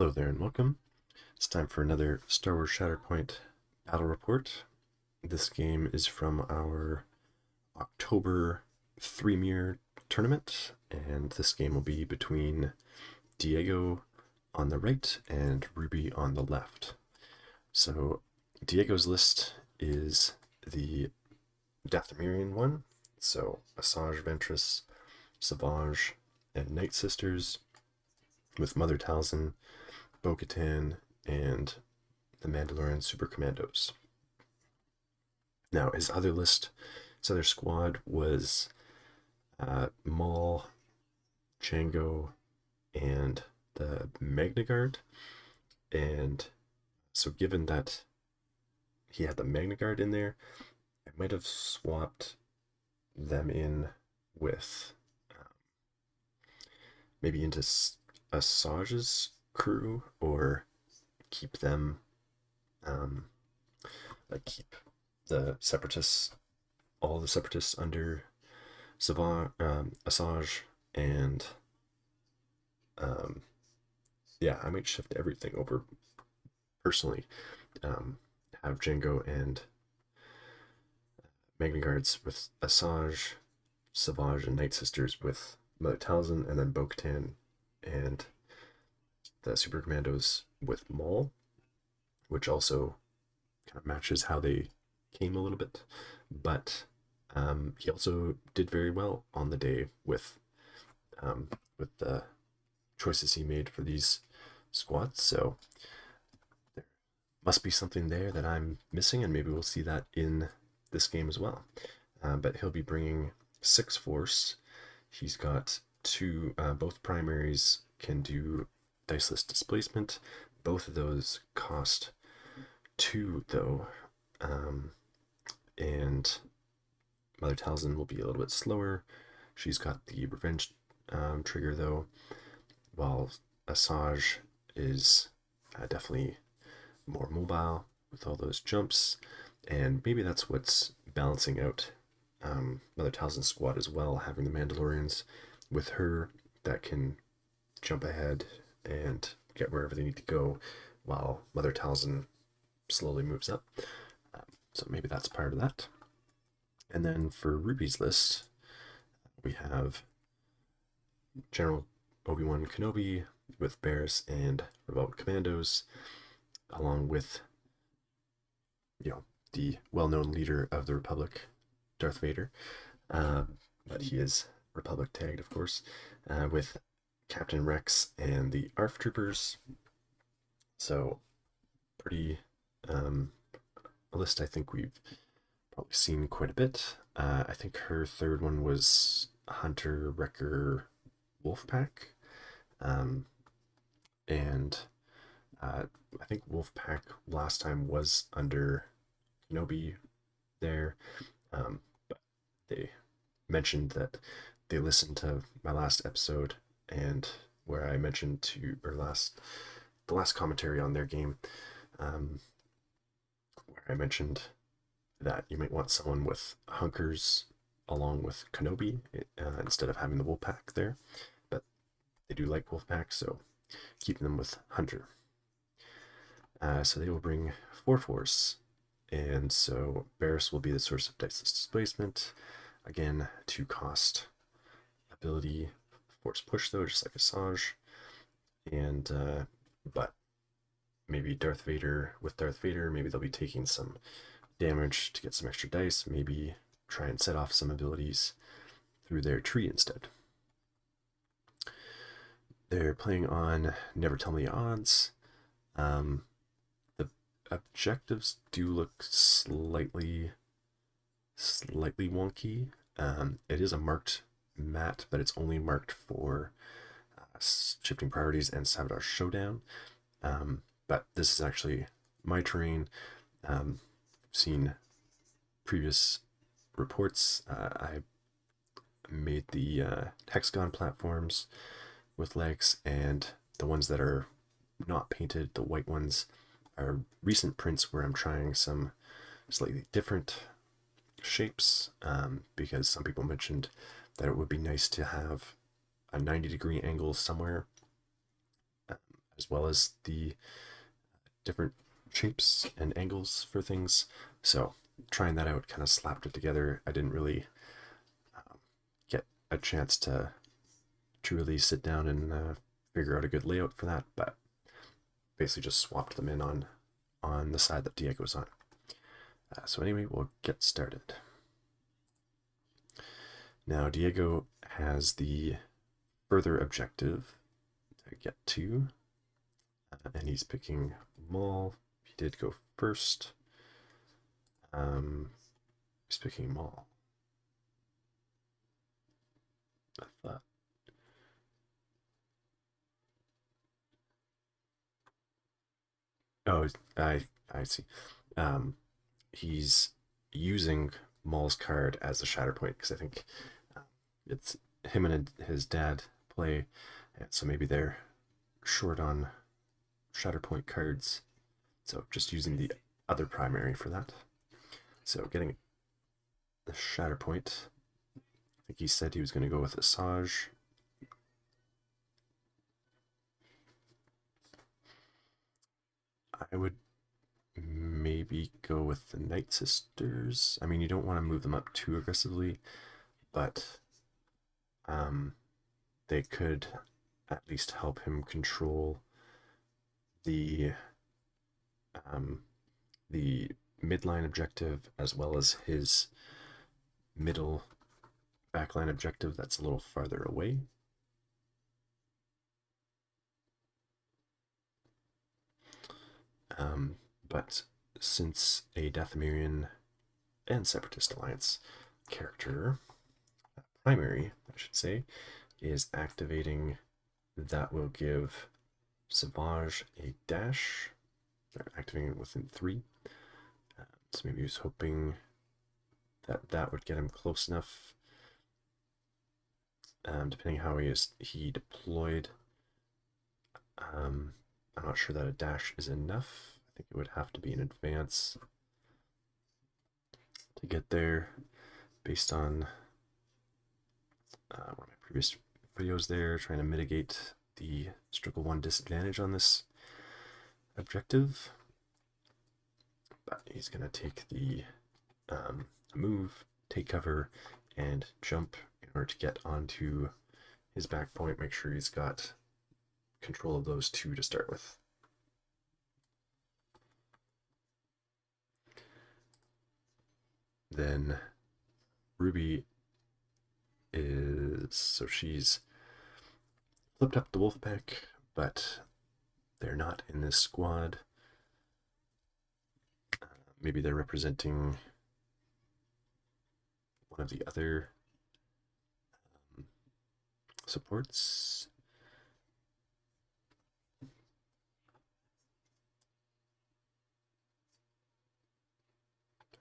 Hello there and welcome. It's time for another Star Wars Shatterpoint battle report. This game is from our October 3-Mirror tournament, and this game will be between Diego on the right and Ruby on the left. So Diego's list is the Dathomirian one, so Asajj, Ventress, Savage, and Night Sisters, with Mother Talzin, Bo-Katan, and the Mandalorian Super Commandos. Now, his other squad was Maul, Jango, and the Magna Guard. And so given that he had the Magna Guard in there, I might have swapped them in with maybe into Asajj's crew, or keep them keep the separatists, all the separatists under Asajj, and I might shift everything over personally. Have Jango and Magna Guards with Asajj, Savage and Night Sisters with Mother Talzin, and then Bo-Katan and the Super Commandos with Maul, which also kind of matches how they came a little bit. But he also did very well on the day with the choices he made for these squads. So there must be something there that I'm missing, and maybe we'll see that in this game as well. But he'll be bringing 6 Force. He's got both primaries can do diceless displacement. Both of those cost 2 though, and Mother Talzin will be a little bit slower. She's got the revenge trigger though, while Asajj is definitely more mobile with all those jumps, and maybe that's what's balancing out Mother Talzin's squad as well, having the Mandalorians with her that can jump ahead and get wherever they need to go, while Mother Talzin slowly moves up. So maybe that's part of that. And then for Ruby's list, we have General Obi-Wan Kenobi with Barriss and Rebel Commandos, along with the well-known leader of the Republic, Darth Vader, but he is Republic tagged, of course, with Captain Rex and the ARF troopers. So pretty a list I think we've probably seen quite a bit. I think her third one was Hunter, Wrecker, Wolfpack, and I think Wolfpack last time was under Kenobi there, but they mentioned that they listened to my last episode, and where I mentioned the last commentary on their game, where I mentioned that you might want someone with Hunkers along with Kenobi instead of having the Wolfpack there, but they do like Wolfpack, so keeping them with Hunter. So they will bring 4 Force, and so Barriss will be the source of diceless displacement. Again, 2 cost ability, Force Push though, just like Asajj, and but maybe Darth Vader, maybe they'll be taking some damage to get some extra dice, maybe try and set off some abilities through their tree instead. They're playing on Never Tell Me Odds. The objectives do look slightly wonky. It is a marked mat, but it's only marked for shifting priorities and Sabotage Showdown. But this is actually my terrain. Seen previous reports. I made the hexagon platforms with legs, and the ones that are not painted, the white ones, are recent prints where I'm trying some slightly different shapes, because some people mentioned that it would be nice to have a 90-degree angle somewhere, as well as the different shapes and angles for things. So trying that out, kind of slapped it together. I didn't really get a chance to truly sit down and figure out a good layout for that, but basically just swapped them in on the side that Diego's on. So anyway, we'll get started. Now Diego has the further objective to get to, and he's picking Maul. He did go first. He's picking Maul. I thought. Oh, I see. He's using Maul's card as a Shatterpoint because I think it's him and his dad play, and so maybe they're short on Shatterpoint cards. So just using the other primary for that. So getting the Shatterpoint. I think he said he was going to go with Asajj. I would maybe go with the Night Sisters. I mean, you don't want to move them up too aggressively, but they could at least help him control the midline objective as well as his middle backline objective that's a little farther away. But since a Dathomirian and Separatist Alliance character, primary, I should say, is activating, that will give Asajj a dash. They're activating it within 3. So maybe he was hoping that that would get him close enough. Depending how he deployed. I'm not sure that a dash is enough. I think it would have to be an advance to get there based on one of my previous videos there, trying to mitigate the struggle 1 disadvantage on this objective. But he's going to take the move, take cover, and jump in order to get onto his back point, make sure he's got control of those 2 to start with. Then Ruby so she's flipped up the wolf pack, but they're not in this squad. Maybe they're representing one of the other supports.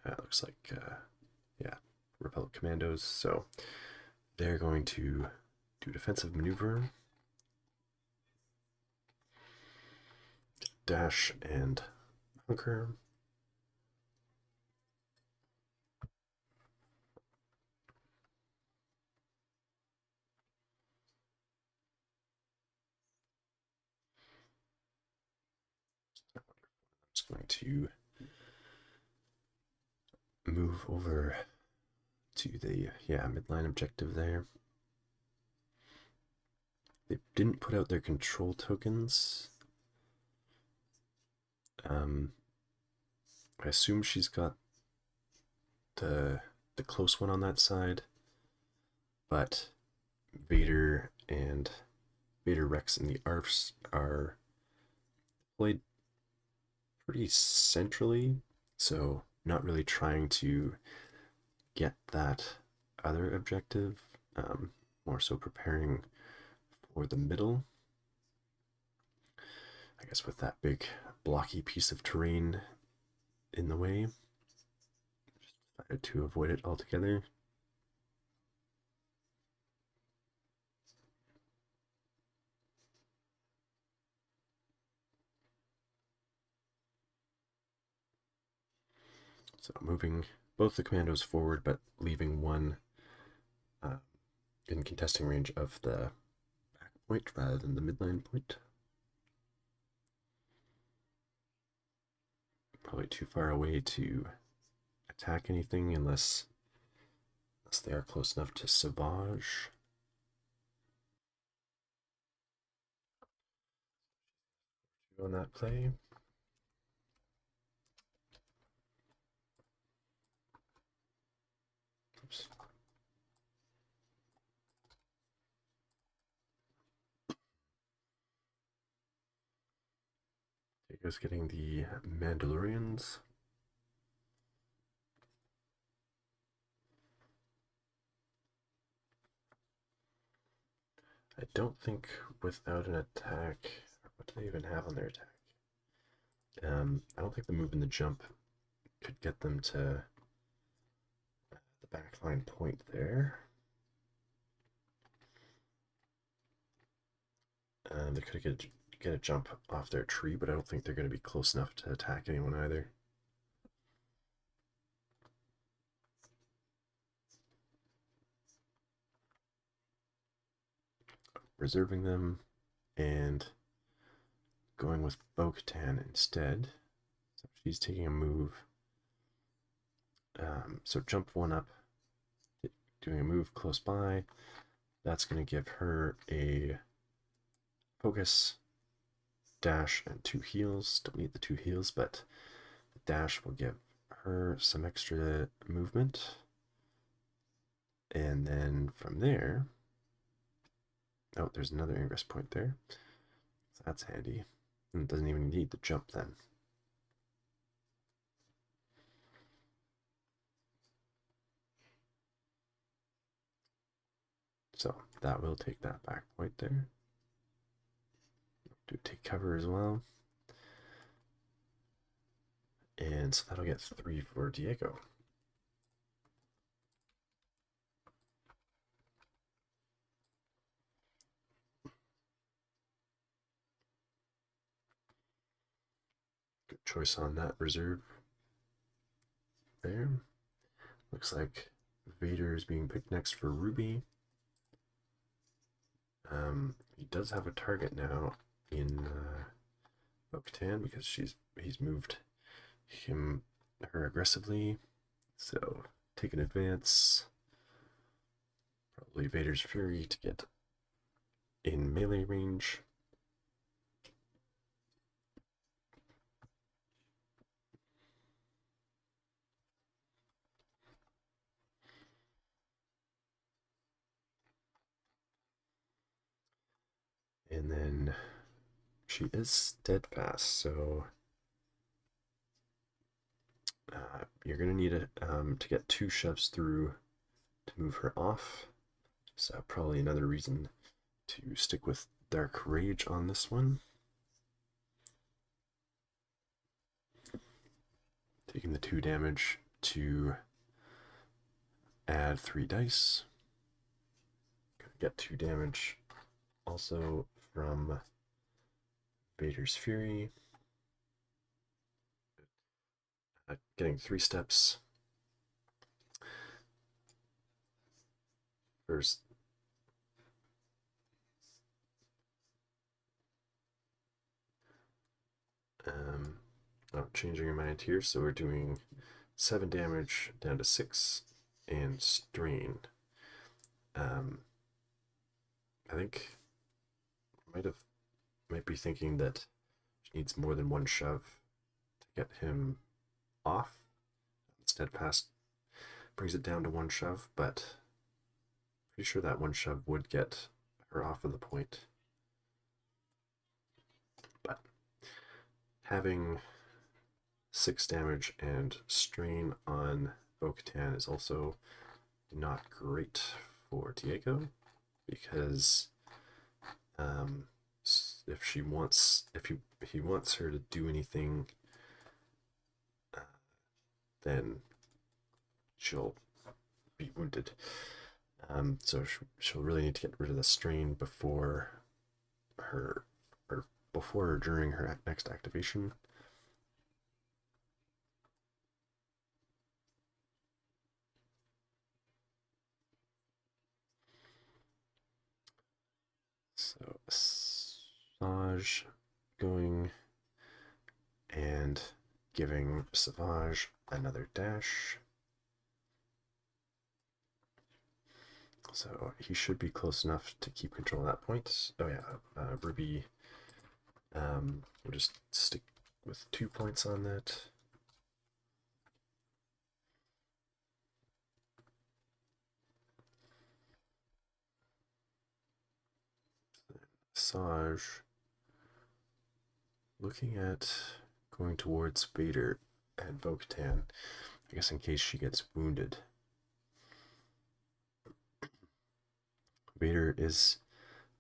Looks like, yeah, Republic Commandos. So they're going to do defensive maneuver, dash, and hunker. I'm just going to move over to the midline objective there. They didn't put out their control tokens. I assume she's got the close one on that side, but Vader and Vader Rex and the ARFs are played pretty centrally, so not really trying to get that other objective, more so preparing for the middle. I guess with that big blocky piece of terrain in the way, just decided to avoid it altogether. So moving both the commandos forward, but leaving one in contesting range of the back point rather than the midline point. probably too far away to attack anything unless they are close enough to Asajj. On that play. Oops. Diego's getting the Mandalorians. I don't think without an attack, what do they even have on their attack? I don't think the move and the jump could get them to the backline point there. They could get a jump off their tree, but I don't think they're going to be close enough to attack anyone either. Reserving them and going with Bo-Katan instead. So she's taking a move. So jump one up, doing a move close by. That's going to give her a focus, dash, and 2 heals. Don't need the 2 heals, but the dash will give her some extra movement. And then from there, oh, there's another ingress point there. So that's handy. And it doesn't even need the jump then. So that will take that back point there. Do take cover as well. And so that'll get 3 for Diego. Good choice on that reserve there. Looks like Vader is being picked next for Ruby. He does have a target now in Bo-Katan because he's moved her aggressively. So take an advance. Probably Vader's Fury to get in melee range. And then she is steadfast, so you're going to need to get 2 shoves through to move her off. So probably another reason to stick with Dark Rage on this one. Taking the 2 damage to add 3 dice. Gonna get 2 damage also from Vader's Fury. Getting 3 steps. First, changing your mind here, so we're doing 7 damage down to 6 and strain. I think might be thinking that she needs more than 1 shove to get him off. Steadfast brings it down to 1 shove, but pretty sure that 1 shove would get her off of the point. But having 6 damage and strain on Bo-Katan is also not great for Diego, because if he wants her to do anything, then she'll be wounded. So she'll really need to get rid of the strain before or during her next activation. So Asajj going and giving Asajj another dash. So he should be close enough to keep control of that point. Oh yeah, Ruby, we'll just stick with 2 points on that. Asajj, looking at going towards Vader and Bo-Katan, I guess in case she gets wounded. Vader is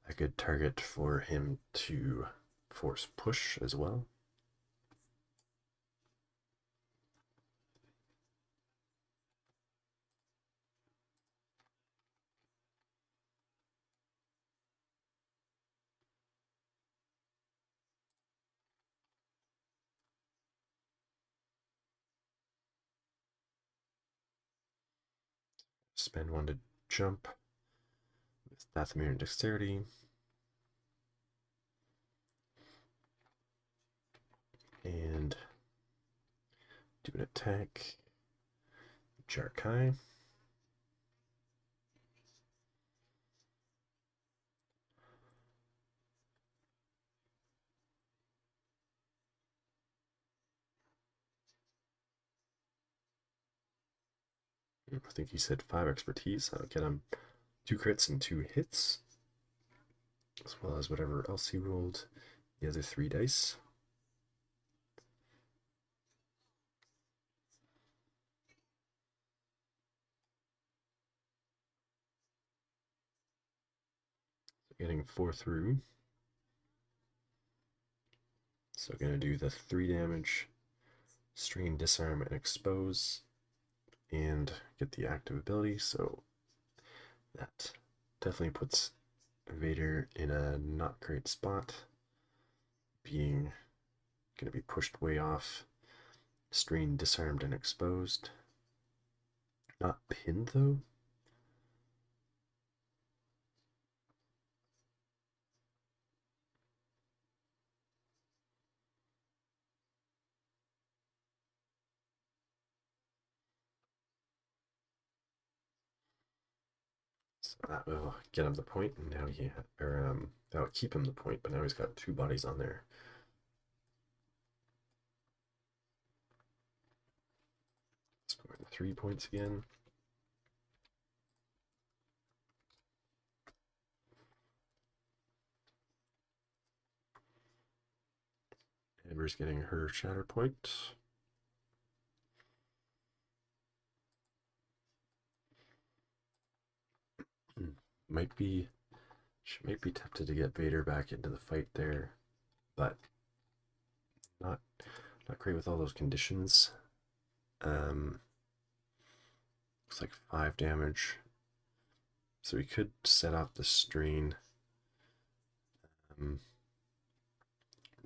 a good target for him to force push as well. Spend 1 to jump with Dathomirian dexterity. And do an attack. Jarkai. I think he said 5 expertise. I'll get him 2 crits and 2 hits, as well as whatever else he rolled, the other 3 dice. So getting 4 through. So going to do the 3 damage, strain, disarm, and expose, and get the active ability. So that definitely puts Vader in a not great spot, being going to be pushed way off, strained, disarmed, and exposed. Not pinned though. So that will get him the point, and now that will keep him the point, but now he's got 2 bodies on there. Scoring 3 points again. Amber's getting her Shatterpoint. She might be tempted to get Vader back into the fight there, but not great with all those conditions. Looks like 5 damage. So we could set off the strain.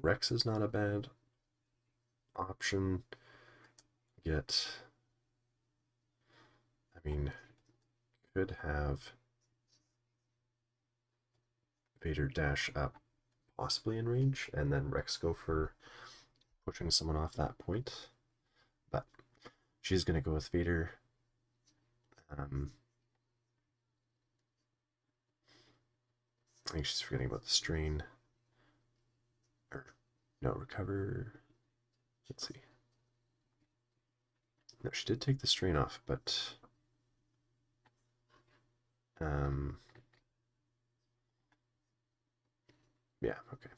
Rex is not a bad option. Yet, I mean, could have Vader dash up possibly in range, and then Rex go for pushing someone off that point. But she's going to go with Vader. I think she's forgetting about the strain. Or, no, recover. Let's see. No, she did take the strain off, but yeah, okay.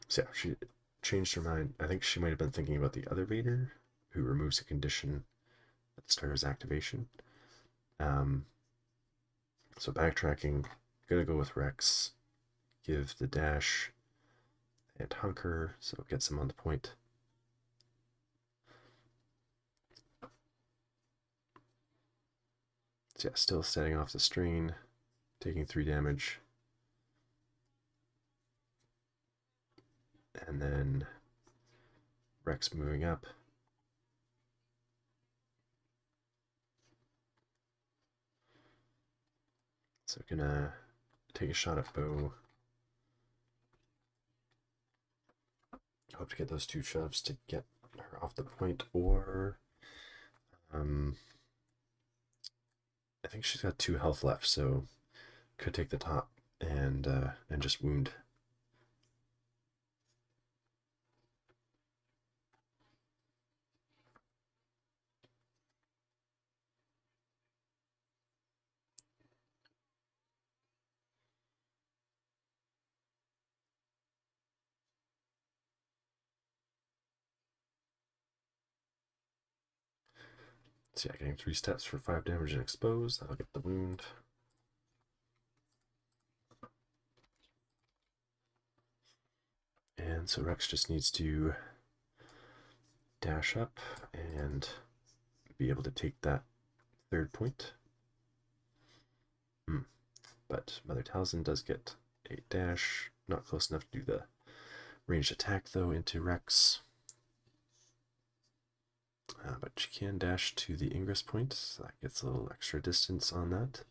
So yeah, she changed her mind. I think she might have been thinking about the other Vader, who removes a condition at the start of his activation. So backtracking, gonna go with Rex, give the dash and hunker, so it gets him on the point. So yeah, still setting off the strain, taking 3 damage. And then Rex moving up. So gonna take a shot at Bo. Hope to get those 2 shoves to get off the point, or I think she's got 2 health left, so could take the top and just wound. So yeah, getting 3 steps for 5 damage and exposed. That'll get the wound. And so Rex just needs to dash up and be able to take that 3rd point. But Mother Talzin does get a dash. Not close enough to do the ranged attack, though, into Rex. But she can dash to the ingress point, so that gets a little extra distance on that.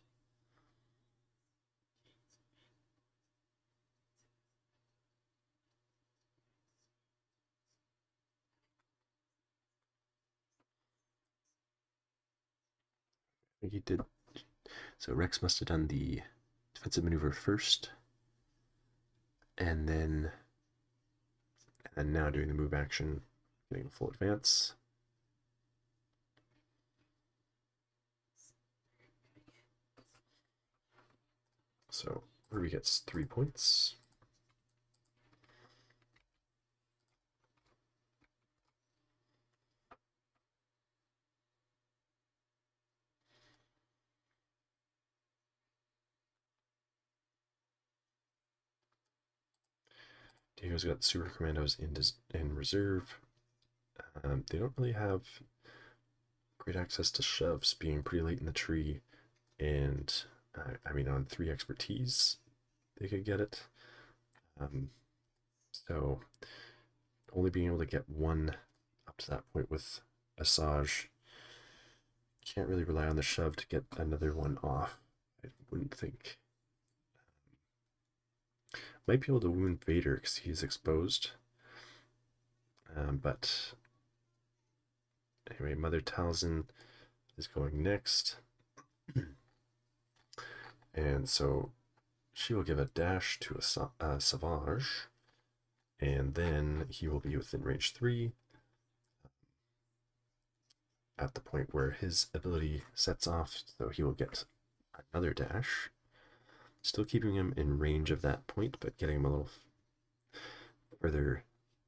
I think he did. So Rex must have done the defensive maneuver first, and then now doing the move action, getting a full advance. So Ruby gets 3 points. Diego's got the Super Commandos in reserve. They don't really have great access to shoves, being pretty late in the tree, and I mean, on 3 expertise, they could get it. So only being able to get 1 up to that point with Asajj. Can't really rely on the shove to get another 1 off, I wouldn't think. Might be able to wound Vader because he's exposed. But anyway, Mother Talzin is going next. And so she will give a dash to Asajj, and then he will be within range 3 at the point where his ability sets off, so he will get another dash. Still keeping him in range of that point, but getting him a little further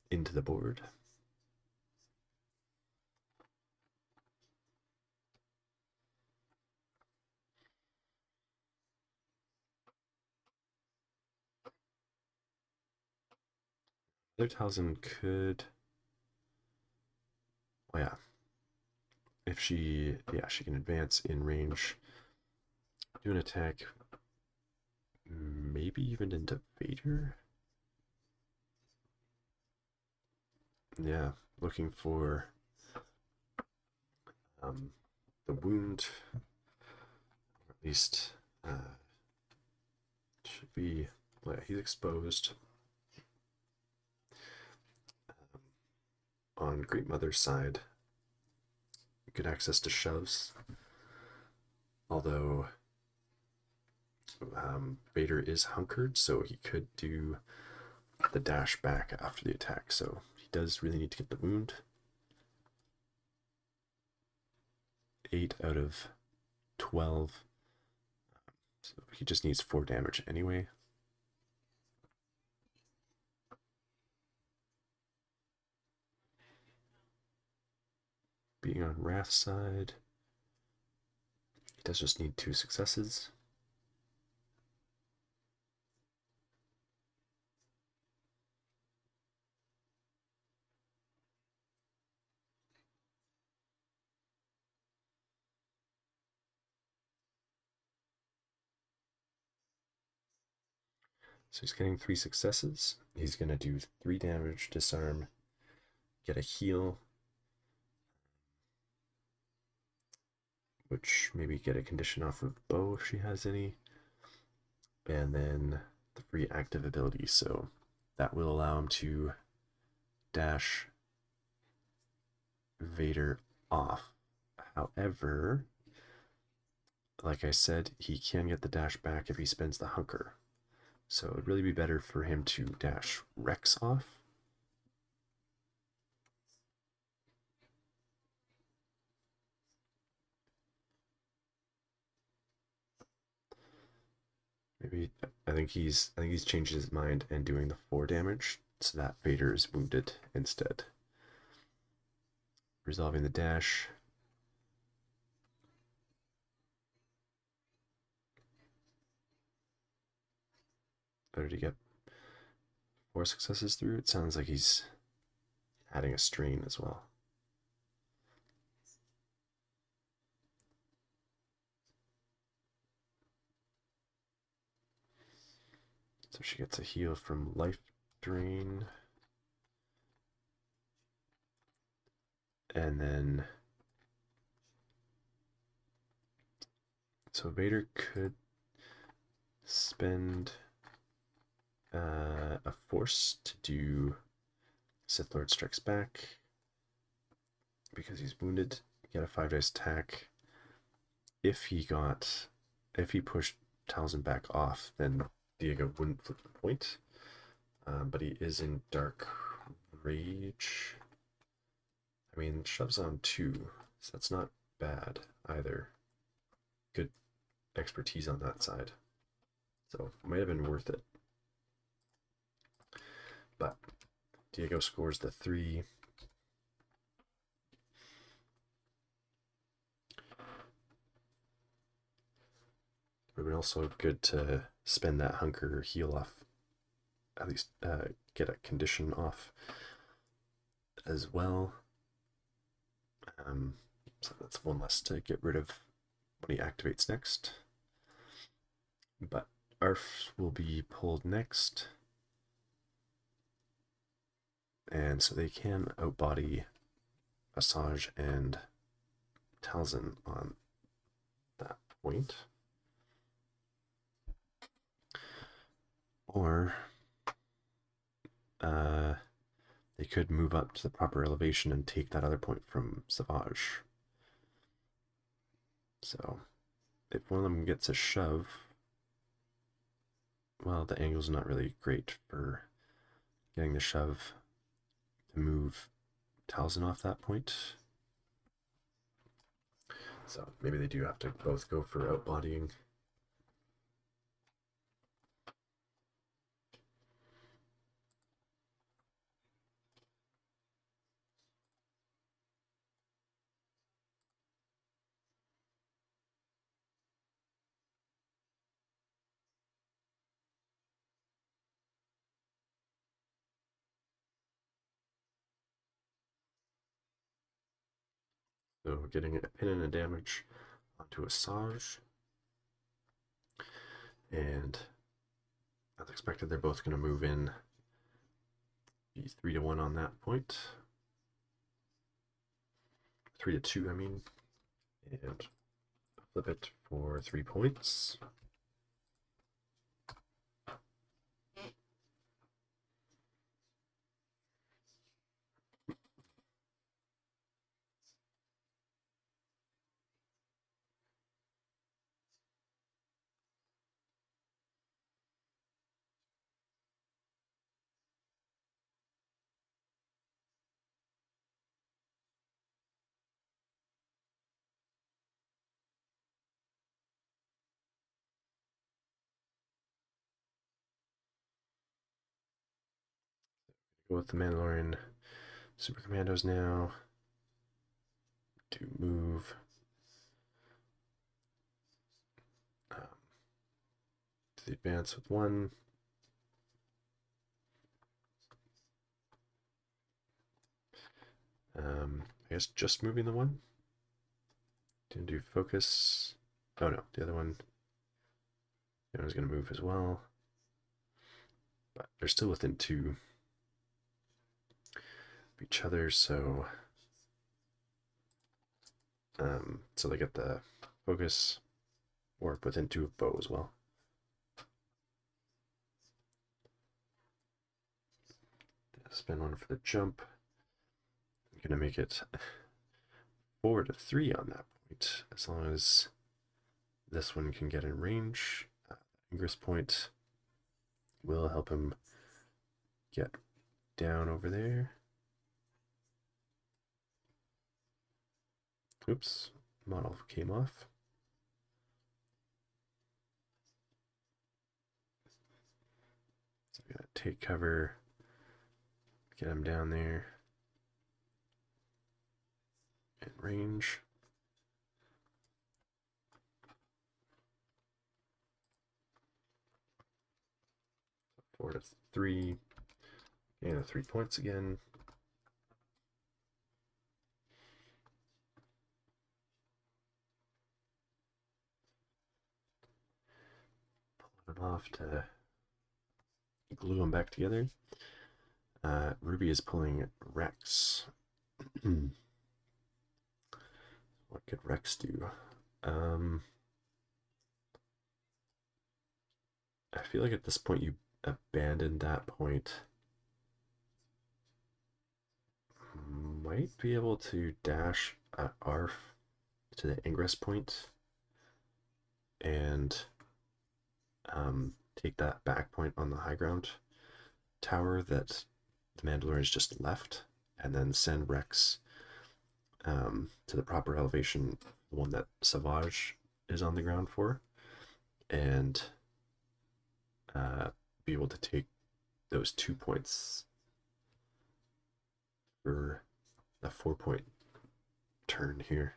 into the board. Mother Talzin could... Oh yeah. If she... Yeah, she can advance in range. Do an attack. Maybe even into Vader? Yeah, looking for the wound. Or at least should be... Well, yeah, he's exposed. On Great Mother's side, good access to shoves, although Vader is hunkered, so he could do the dash back after the attack, so he does really need to get the wound. 8 out of 12, so he just needs 4 damage anyway. Being on Wrath's side, he does just need 2 successes. So he's getting 3 successes. He's going to do 3 damage, disarm, get a heal, which maybe get a condition off of Bo if she has any, and then the free active ability, so that will allow him to dash Vader off. However, like I said, he can get the dash back if he spends the hunker. So it'd really be better for him to dash Rex off. Maybe I think he's changed his mind and doing the 4 damage so that Vader is wounded instead. Resolving the dash. Or did he get 4 successes through? It sounds like he's adding a strain as well. So she gets a heal from life drain. And then so Vader could spend a force to do Sith Lord Strikes Back because he's wounded. Get a 5 dice attack. If he pushed Talzin back off, then Diego wouldn't flip the point. But he is in Dark Rage. I mean, shoves on 2, so that's not bad either. Good expertise on that side. So it might have been worth it. But Diego scores the 3. It would have been also good to spend that hunker heal off, at least get a condition off as well. So that's 1 less to get rid of when he activates next. But Arf will be pulled next. And so they can outbody Asajj and Talzin on that point. Or they could move up to the proper elevation and take that other point from Savage. So if one of them gets a shove, well, the angle's not really great for getting the shove to move Talzin off that point. So maybe they do have to both go for outbodying. So getting a pin and a damage onto Asajj. And as expected, they're both going to move in. Be 3-1 on that point. 3-2, I mean. And flip it for 3 points. Go with the Mandalorian Super Commandos now to move to the advance with 1. I guess just moving the 1. Didn't do focus. Oh no, the other one. The other one's going to move as well. But they're still within 2 of each other, so so they get the focus, or within 2 of Bo as well. Spend 1 for the jump. I'm gonna make it 4-3 on that point, as long as this one can get in range. Ingress point will help him get down over there. Oops, model came off. So I'm gonna take cover, get him down there in range. So 4-3, and 3 points again. Pulling him off to glue them back together. Ruby is pulling Rex. What could Rex do? I feel like at this point you abandon that point. Might be able to dash at Arf to the ingress point and take that back point on the high ground tower that the Mandalorians just left, and then send Rex to the proper elevation, the one that Asajj is on the ground for, and be able to take those 2 points for a 4-point turn here.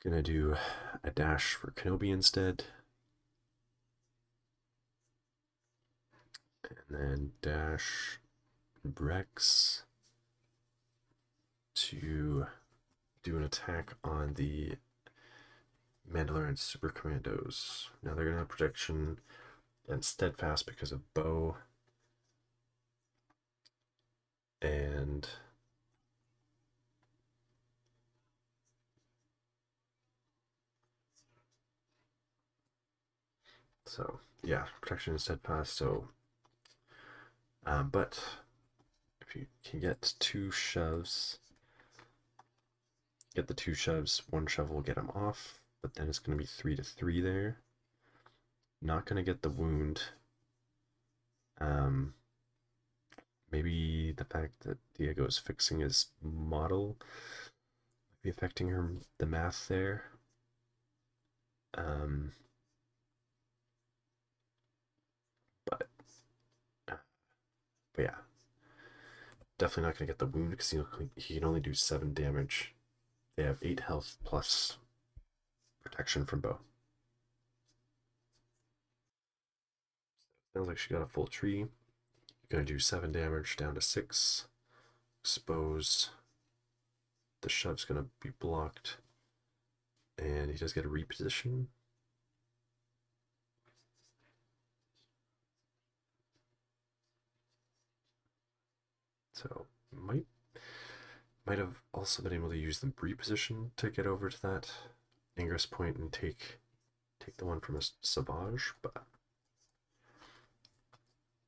Gonna do a dash for Kenobi instead. And then dash Rex to do an attack on the Mandalorian Super Commandos. Now they're gonna have protection and steadfast because of bow. And so yeah, protection and steadfast. So but if you can get 2 shoves, get the 2 shoves, 1 shove will get him off, but then it's going to be 3-3 there. Not going to get the wound. Maybe the fact that Diego is fixing his model might be affecting the math there. But yeah, definitely not going to get the wound because he can only do 7 damage. They have 8 health plus protection from bow. Sounds like she got a full tree. Gonna do 7 damage down to 6. Expose. The shove's gonna be blocked. And he does get a reposition. So might have also been able to use the reposition to get over to that ingress point and take the one from a Asajj, but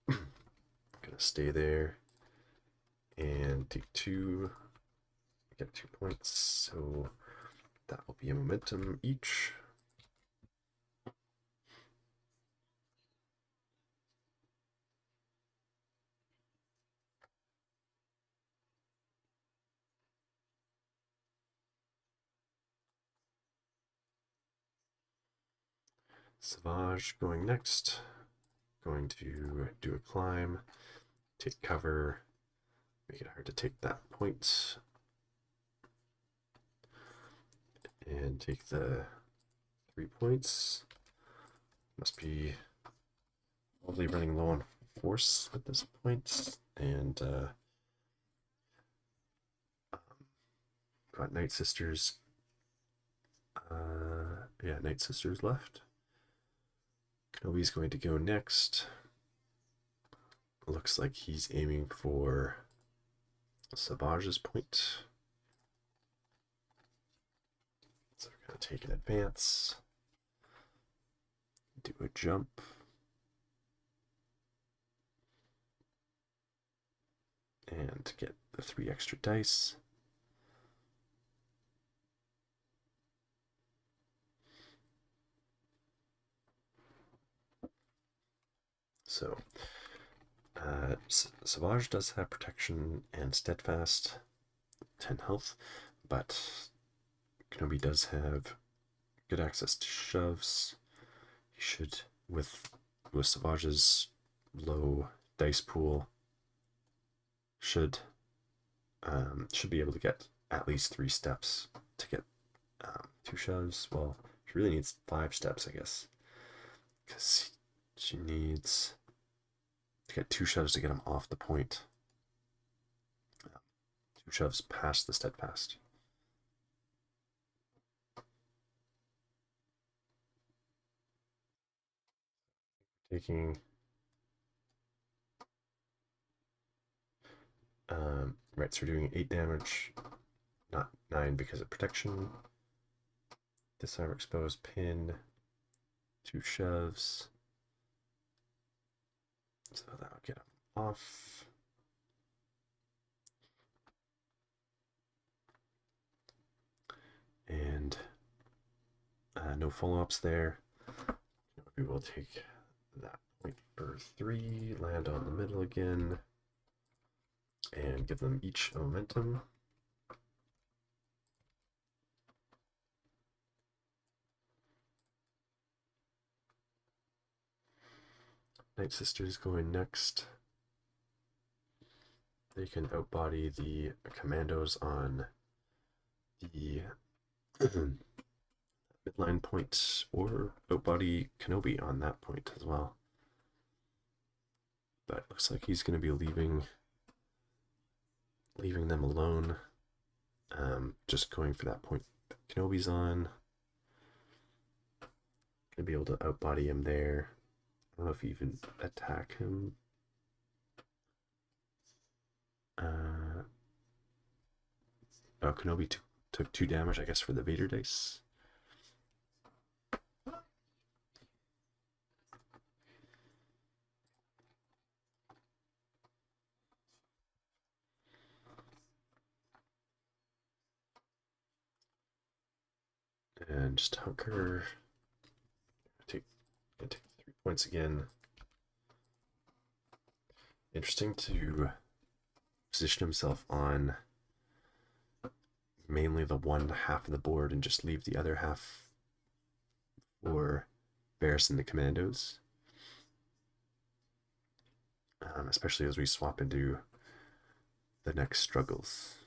I'm gonna stay there and take 2, get 2 points, so that will be a momentum each. Asajj going next. Going to do a climb, take cover, make it hard to take that point, and take the 3 points. Must be probably running low on force at this point, and got Night Sisters. Yeah, Night Sisters left. Kenobi's going to go next. Looks like he's aiming for Asajj's point. So we're going to take an advance, do a jump, and get the 3 extra dice. So Asajj does have protection and steadfast, 10 health, but Kenobi does have good access to shoves. He should, with Asajj's low dice pool, should be able to get at least 3 steps to get 2 shoves. Well, she really needs 5 steps, I guess, because she needs to get 2 shoves to get him off the point. 2 shoves past the steadfast. Taking right, so we're doing 8 damage, not 9 because of protection. Disarm, expose, pin, 2 shoves. So that'll get him off. And no follow-ups there. We will take that point for 3, land on the middle again, and give them each a momentum. Night Sister's going next. They can outbody the commandos on the midline point, or outbody Kenobi on that point as well. But it looks like he's going to be leaving them alone. Just going for that point that Kenobi's on. Gonna be able to outbody him there. I don't know if you even attack him. Oh, Kenobi took 2 damage, I guess, for the Vader dice. And just hunker. Take 3 points again. Interesting to position himself on mainly the one half of the board and just leave the other half for Varys and the commandos. Especially as we swap into the next struggles.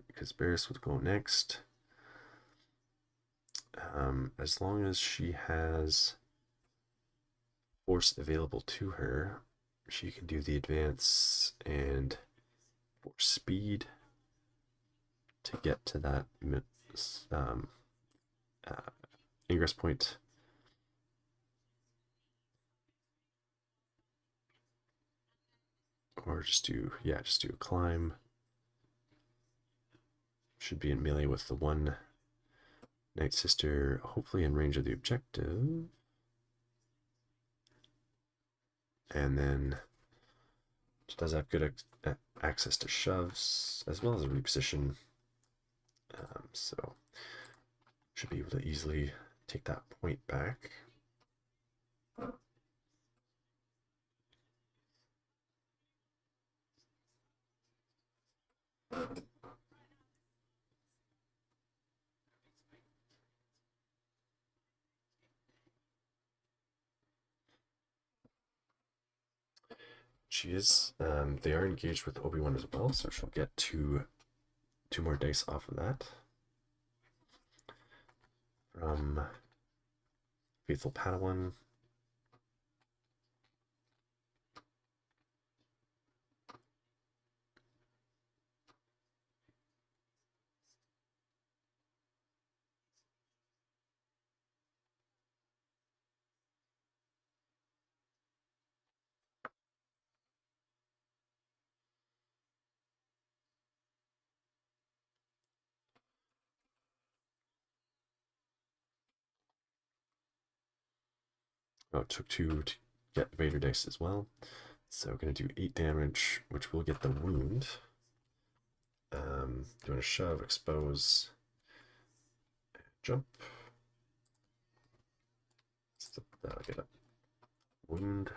Because Varys would go next. As long as she has force available to her, she can do the advance and force speed to get to that ingress point. Or just do a climb. Should be in melee with the one Night Sister, hopefully in range of the objective. And then she does have good access to shoves, as well as a reposition. So should be able to easily take that point back. She is, they are engaged with Obi-Wan as well, so she'll get two more dice off of that. From Faithful Padawan. Oh, it took 2 to get Vader dice as well. So we're going to do 8 damage, which will get the wound. Doing a shove, expose, jump. So that'll get a wound.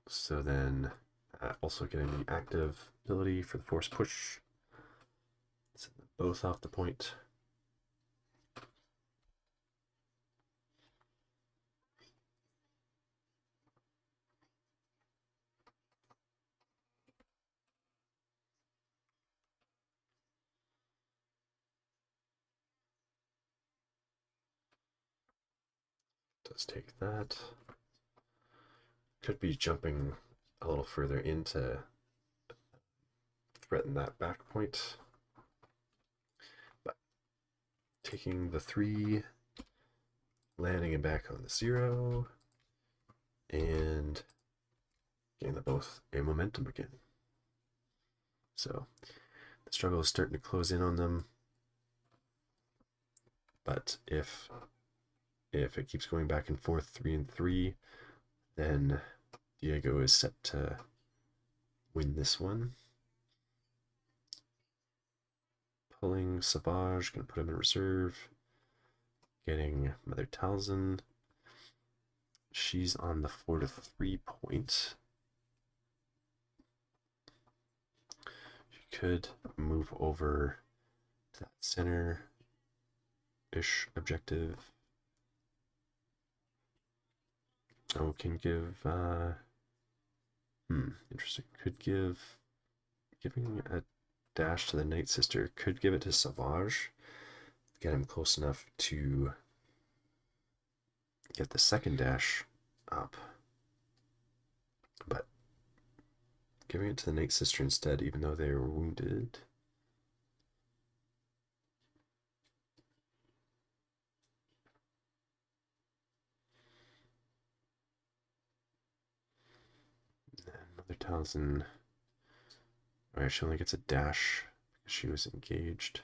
So then also getting the active ability for the force push. Send them both off the point. Does take that. Could be jumping a little further in to threaten that back point. But taking the 3, landing it back on the 0, and getting them both a momentum again. So the struggle is starting to close in on them. But if it keeps going back and forth 3 and 3, then Diego is set to win this one. Pulling Asajj, gonna put him in reserve. Getting Mother Talzin. She's on the 4 to 3 point. She could move over to that center-ish objective. Oh, can give interesting. Could giving a dash to the Night Sister, could give it to Asajj. Get him close enough to get the second dash up. But giving it to the Night Sister instead, even though they were wounded. And Mother Talzin. Alright, she only gets a dash because she was engaged.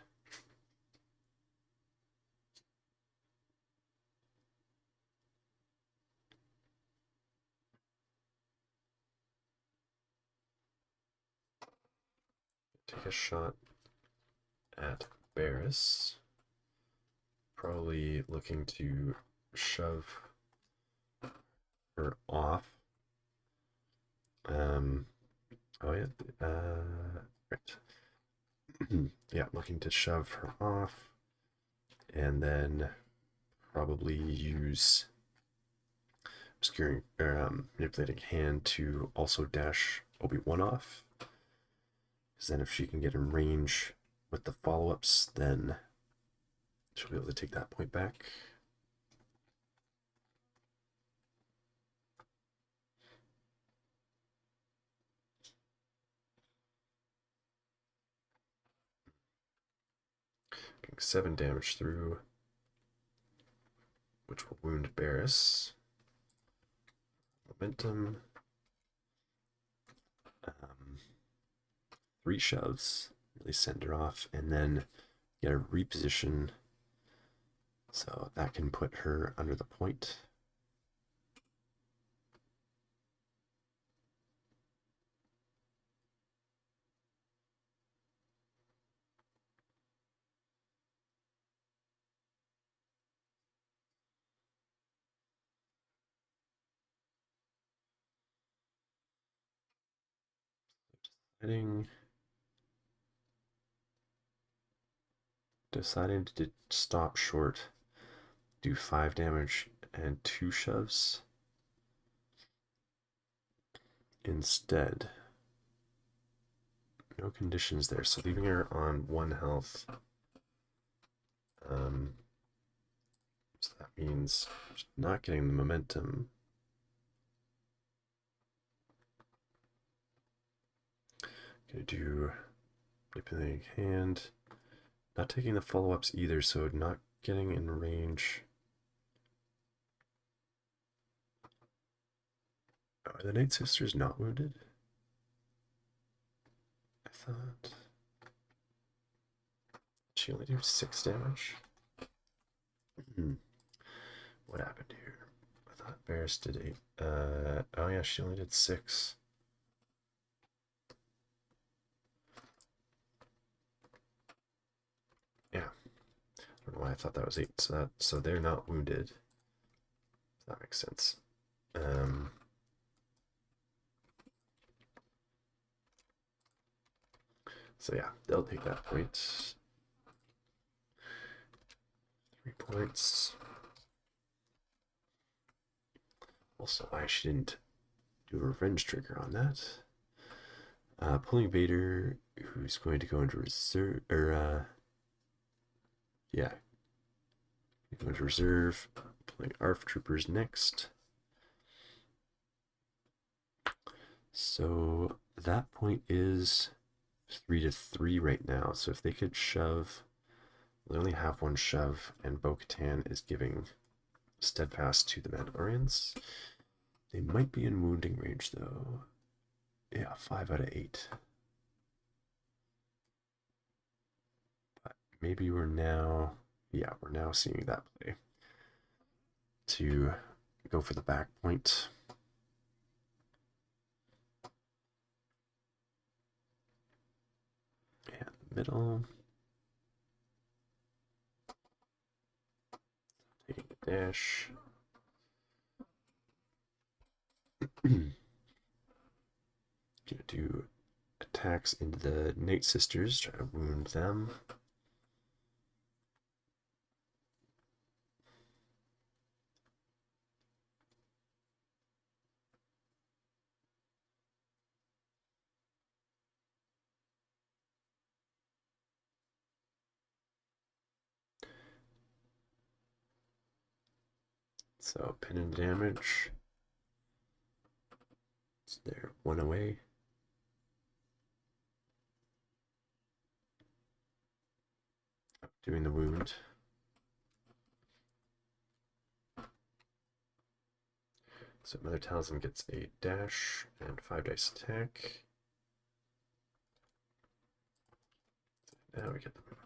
Take a shot at Barris. Probably looking to shove her off. Oh yeah, right. Yeah, looking to shove her off, and then probably use obscuring manipulating hand to also dash Obi-Wan off. Because then if she can get in range with the follow-ups, then she'll be able to take that point back. Getting 7 damage through, which will wound Barris. Momentum. 3 shoves, really send her off, and then get a reposition so that can put her under the point. Deciding to stop short, do 5 damage and 2 shoves instead. No conditions there, so leaving her on 1 health. So that means not getting the momentum. Gonna do manipulating hand. Not taking the follow-ups either, so not getting in range. Are the Night Sisters not wounded? I thought she only did 6 damage. What happened here? I thought Varys did 8. Oh yeah, she only did 6. Yeah. I don't know why I thought that was 8. So they're not wounded. That makes sense. So yeah, they'll take that point. 3 points. Also, why she didn't do a revenge trigger on that. Pulling Vader, who's going to go into reserve, or yeah, go into reserve. Pulling ARF troopers next. So that point is 3-3 right now. So if they could shove, they only have one shove, and Bo-Katan is giving steadfast to the Mandalorians. They might be in wounding range though. Yeah, 5 out of 8. But maybe we're now seeing that play to go for the back point. And middle. Taking the dash. Gonna do attacks into the Night Sisters, try to wound them. So pin and damage. So they're 1 away. Doing the wound. So Mother Talzin gets a dash and 5 dice attack. Now we get the wound.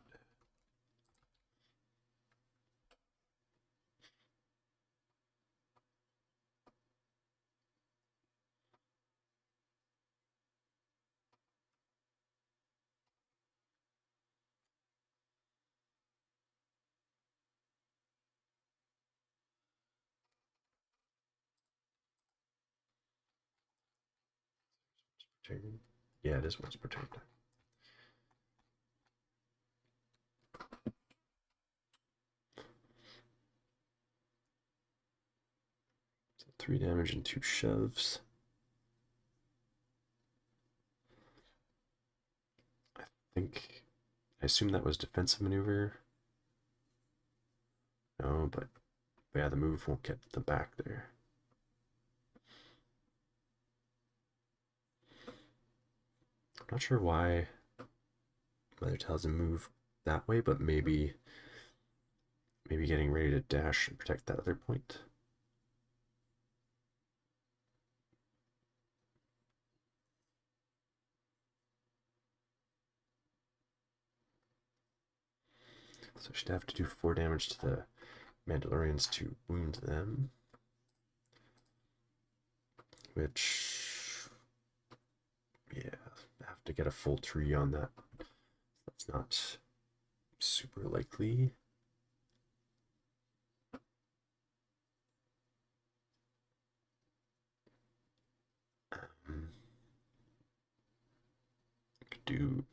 Turn. Yeah, it is once per turn. So 3 damage and 2 shoves. I assume that was defensive maneuver. No, but yeah, the move won't get them back there. I'm not sure why Mother Talzin move that way, but maybe getting ready to dash and protect that other point. So she'd have to do 4 damage to the Mandalorians to wound them. Which, yeah, I have to get a full tree on that. That's not super likely. Could do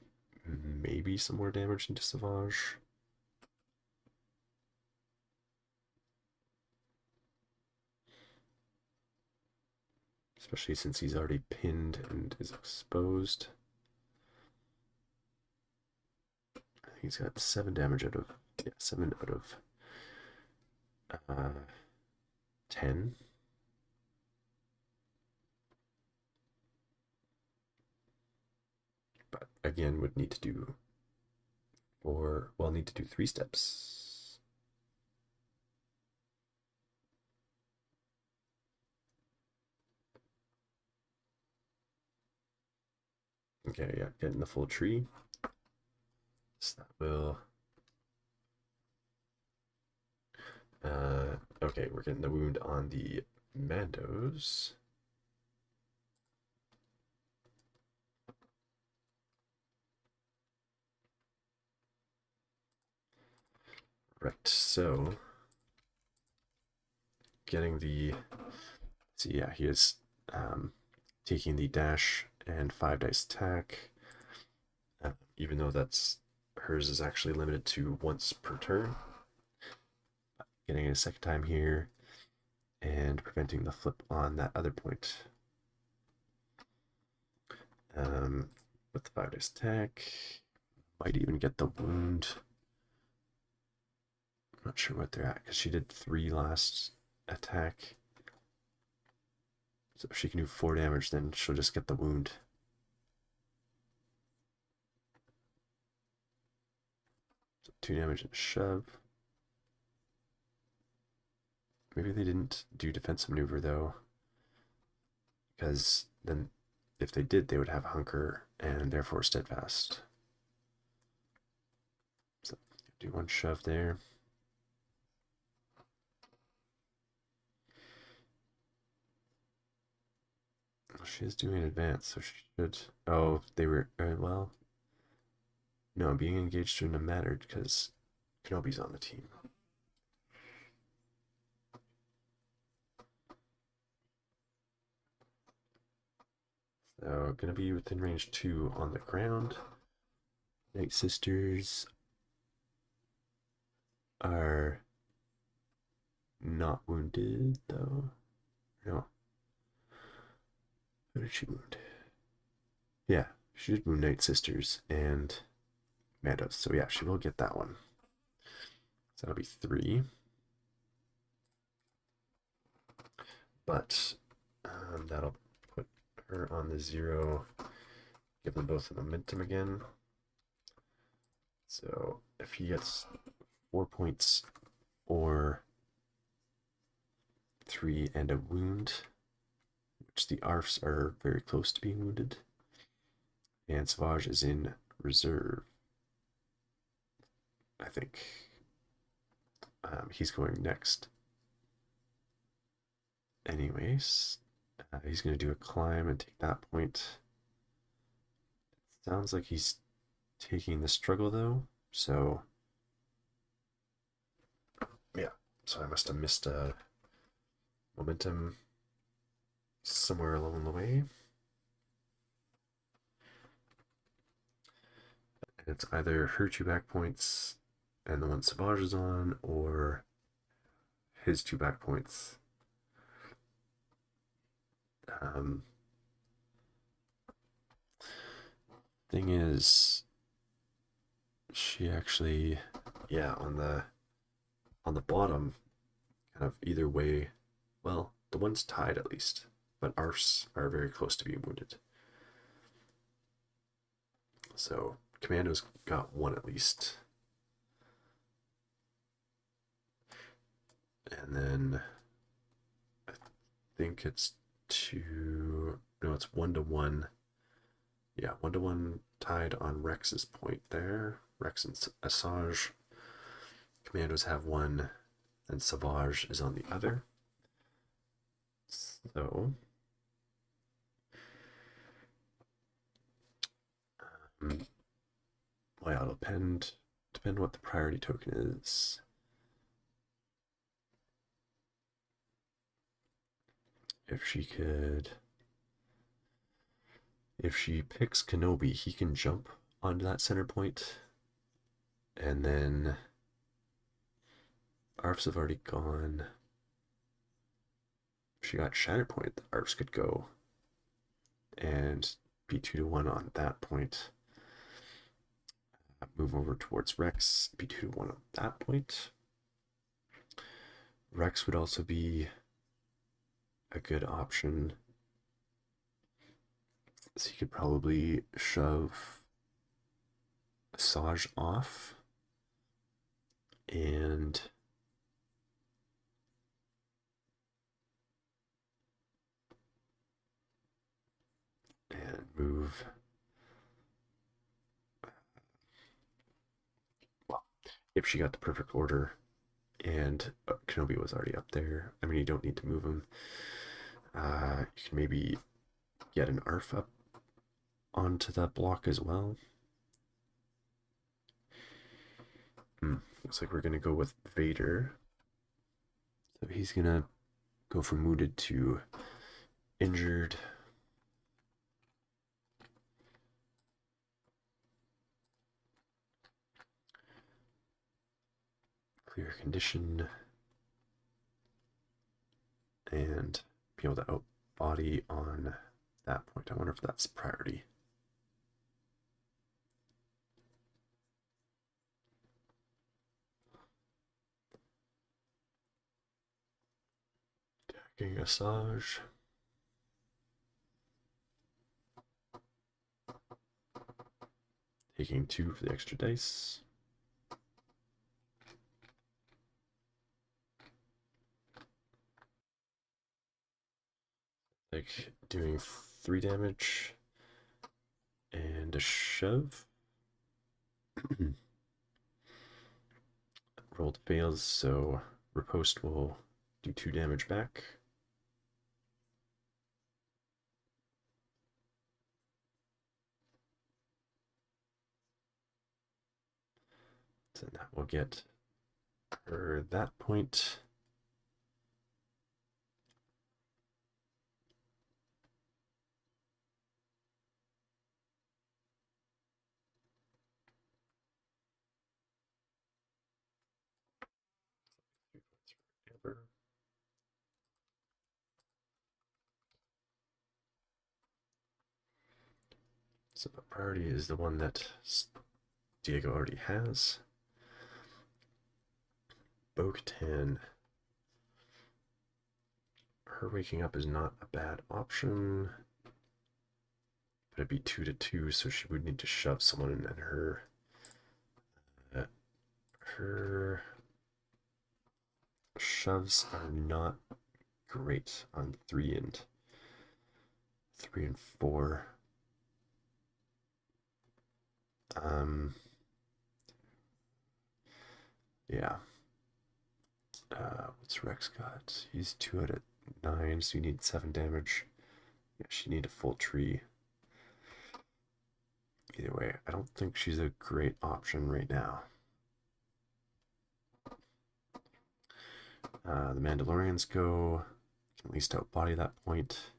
maybe some more damage into Asajj. Especially since he's already pinned and is exposed. I think he's got 7 damage out of, yeah, 7 out of 10. But again, would need to do need to do 3 steps. Okay, yeah, getting the full tree. So that will Okay, we're getting the wound on the Mandos. Right, so getting the, so yeah, he is taking the dash and 5 dice attack, even though that's, hers is actually limited to once per turn. Getting it a second time here and preventing the flip on that other point. With the 5 dice attack, might even get the wound. I'm not sure what they're at because she did 3 last attack. So if she can do 4 damage, then she'll just get the wound. So 2 damage and shove. Maybe they didn't do defensive maneuver though, because then if they did, they would have hunker and therefore steadfast. So do 1 shove there. She is doing an advance, so she should. Oh, they were. Well, no, being engaged wouldn't have mattered because Kenobi's on the team. So, gonna be within range 2 on the ground. Night Sisters are not wounded, though. No. Who did she wound? Yeah, she did wound Night Sisters and Mandos. So, yeah, she will get that one. So, that'll be 3. But that'll put her on the 0. Give them both a momentum again. So if he gets 4 points or 3 and a wound, which the ARFs are very close to being wounded, and Asajj is in reserve, I think. He's going next. Anyways, he's going to do a climb and take that point. Sounds like he's taking the struggle though, so yeah. So I must have missed a momentum somewhere along the way. And it's either her 2 back points and the one Asajj is on, or his 2 back points. Thing is, she actually, yeah, on the bottom, kind of either way. Well, the one's tied at least, but ARFs are very close to being wounded. So Commando's got 1 at least. And then I think it's 2. No, it's 1-1. Yeah, 1-1 tied on Rex's point there. Rex and Asajj. Commandos have 1, and Asajj is on the other. So well, yeah, it'll depend what the priority token is. If she picks Kenobi, he can jump onto that center point, and then ARFs have already gone. If she got Shatterpoint, the ARFs could go and be 2-1 on that point. Move over towards Rex, be 2-1 on that point. Rex would also be a good option. So you could probably shove Asajj off and move. Well, if she got the perfect order And Kenobi was already up there. I mean, you don't need to move him. You can maybe get an ARF up onto that block as well. Looks like we're going to go with Vader. So he's going to go from wounded to injured. Clear condition. And be able to out body on that point. I wonder if that's priority. Attacking Asajj. Taking 2 for the extra dice. Like doing 3 damage and a shove. Rolled fails, so riposte will do 2 damage back. So that will get her that point. So the priority is the one that Diego already has. Bo-Katan. Her waking up is not a bad option. But it'd be 2 to 2, so she would need to shove someone in, and her shoves are not great on 3 and 4. Yeah. What's Rex got? He's 2 out of 9, so you need 7 damage. Yeah, she need a full tree. Either way, I don't think she's a great option right now. The Mandalorians go. Can at least outbody that point.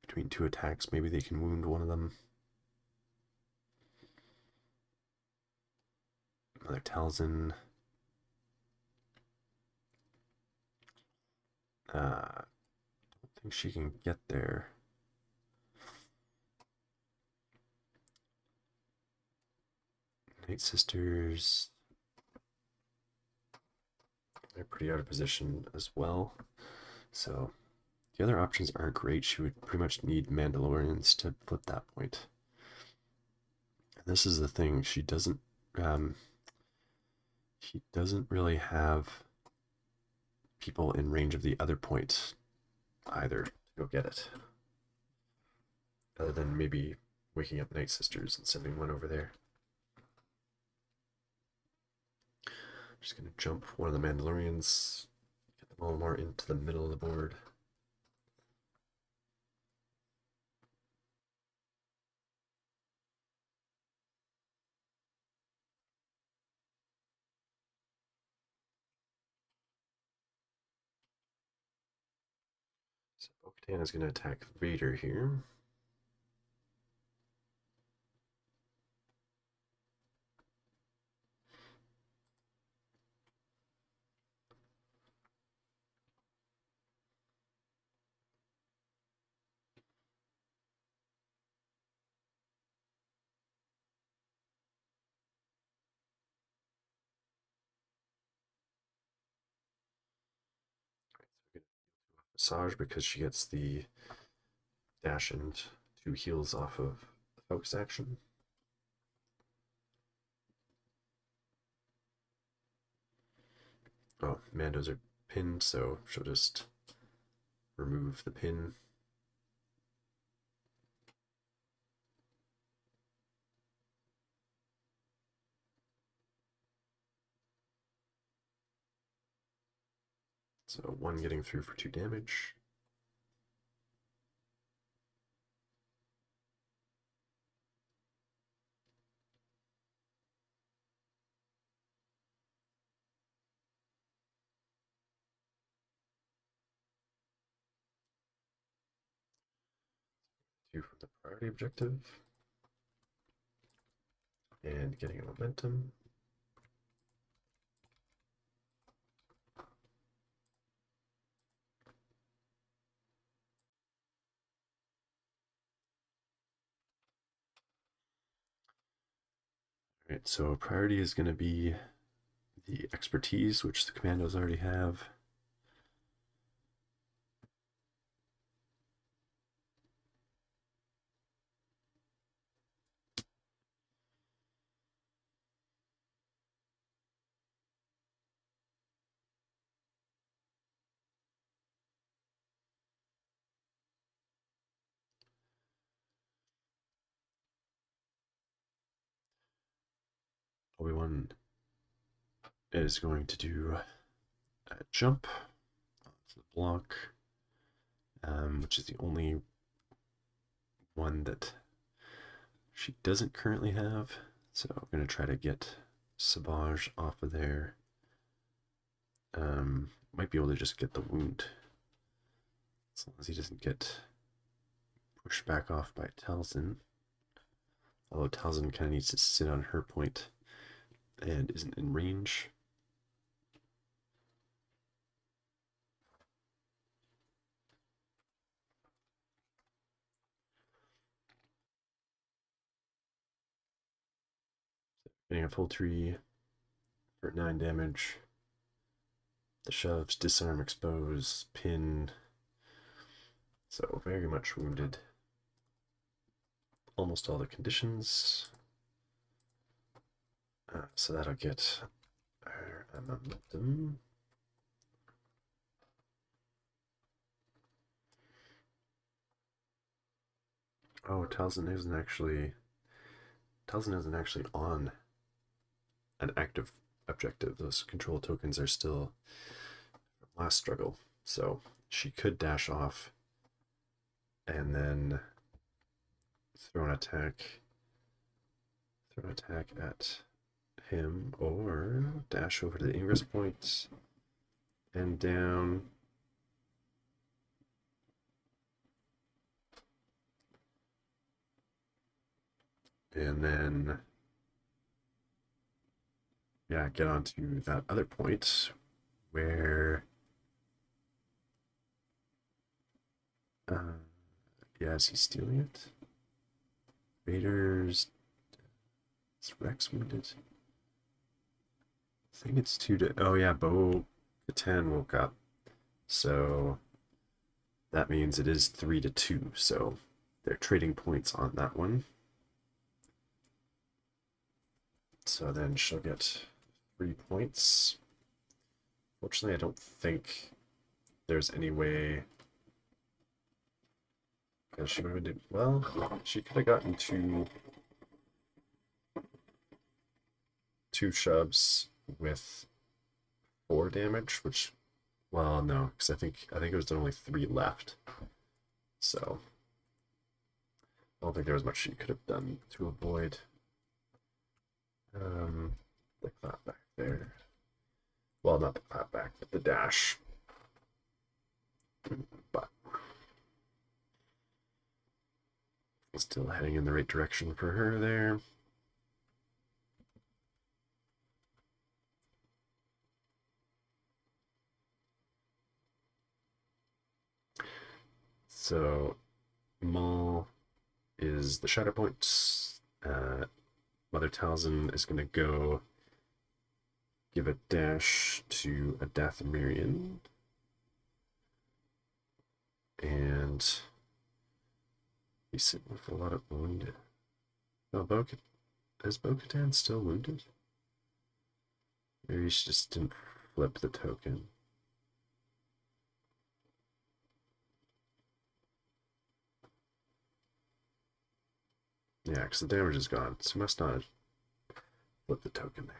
Between 2 attacks, maybe they can wound one of them. Another Talzin. I don't think she can get there. Night Sisters. They're pretty out of position as well. So the other options aren't great. She would pretty much need Mandalorians to flip that point. And this is the thing. She doesn't really have people in range of the other point either to go get it. Other than maybe waking up Night Sisters and sending one over there. Just going to jump one of the Mandalorians, get them all more into the middle of the board. So Bo-Katan is going to attack Vader here. Asajj because she gets the dash and 2 heals off of the focus action. Oh, Mandos are pinned, so she'll just remove the pin. So 1 getting through for 2 damage. Two from the priority objective. And getting a momentum. Alright, so priority is going to be the expertise, which the commandos already have. Obi-wan is going to do a jump to the block, which is the only one that she doesn't currently have. So I'm going to try to get Asajj off of there. Might be able to just get the wound, as long as he doesn't get pushed back off by Talzin. Although Talzin kind of needs to sit on her point and isn't in range. Getting a full 3 for 9 damage. The shoves, disarm, expose, pin. So very much wounded. Almost all the conditions. So that'll get our momentum. Oh, Talzin isn't actually on an active objective. Those control tokens are still from last struggle. So she could dash off and then throw an attack at him, or dash over to the ingress point and down. And then, yeah, get onto that other point where, yeah, is he stealing it? Vader's, is Rex wounded? I think it's 2 to, oh yeah, Bo-Katan woke up. So that means it is 3 to 2. So they're trading points on that one. So then she'll get 3 points. Fortunately, I don't think there's any way. Because she would have, well, she could have gotten two shoves with 4 damage, which, well, no, because I think it was only 3 left. So I don't think there was much she could have done to avoid the clapback there. Well, not the clapback, but the dash. But still heading in the right direction for her there. So Maul is the Shatterpoint. Mother Talzin is going to go give a dash to a Dathomirian. And he's sitting with a lot of wounded. Oh, is Bo-Katan still wounded? Maybe she just didn't flip the token. Yeah, because the damage is gone, so must not flip the token there.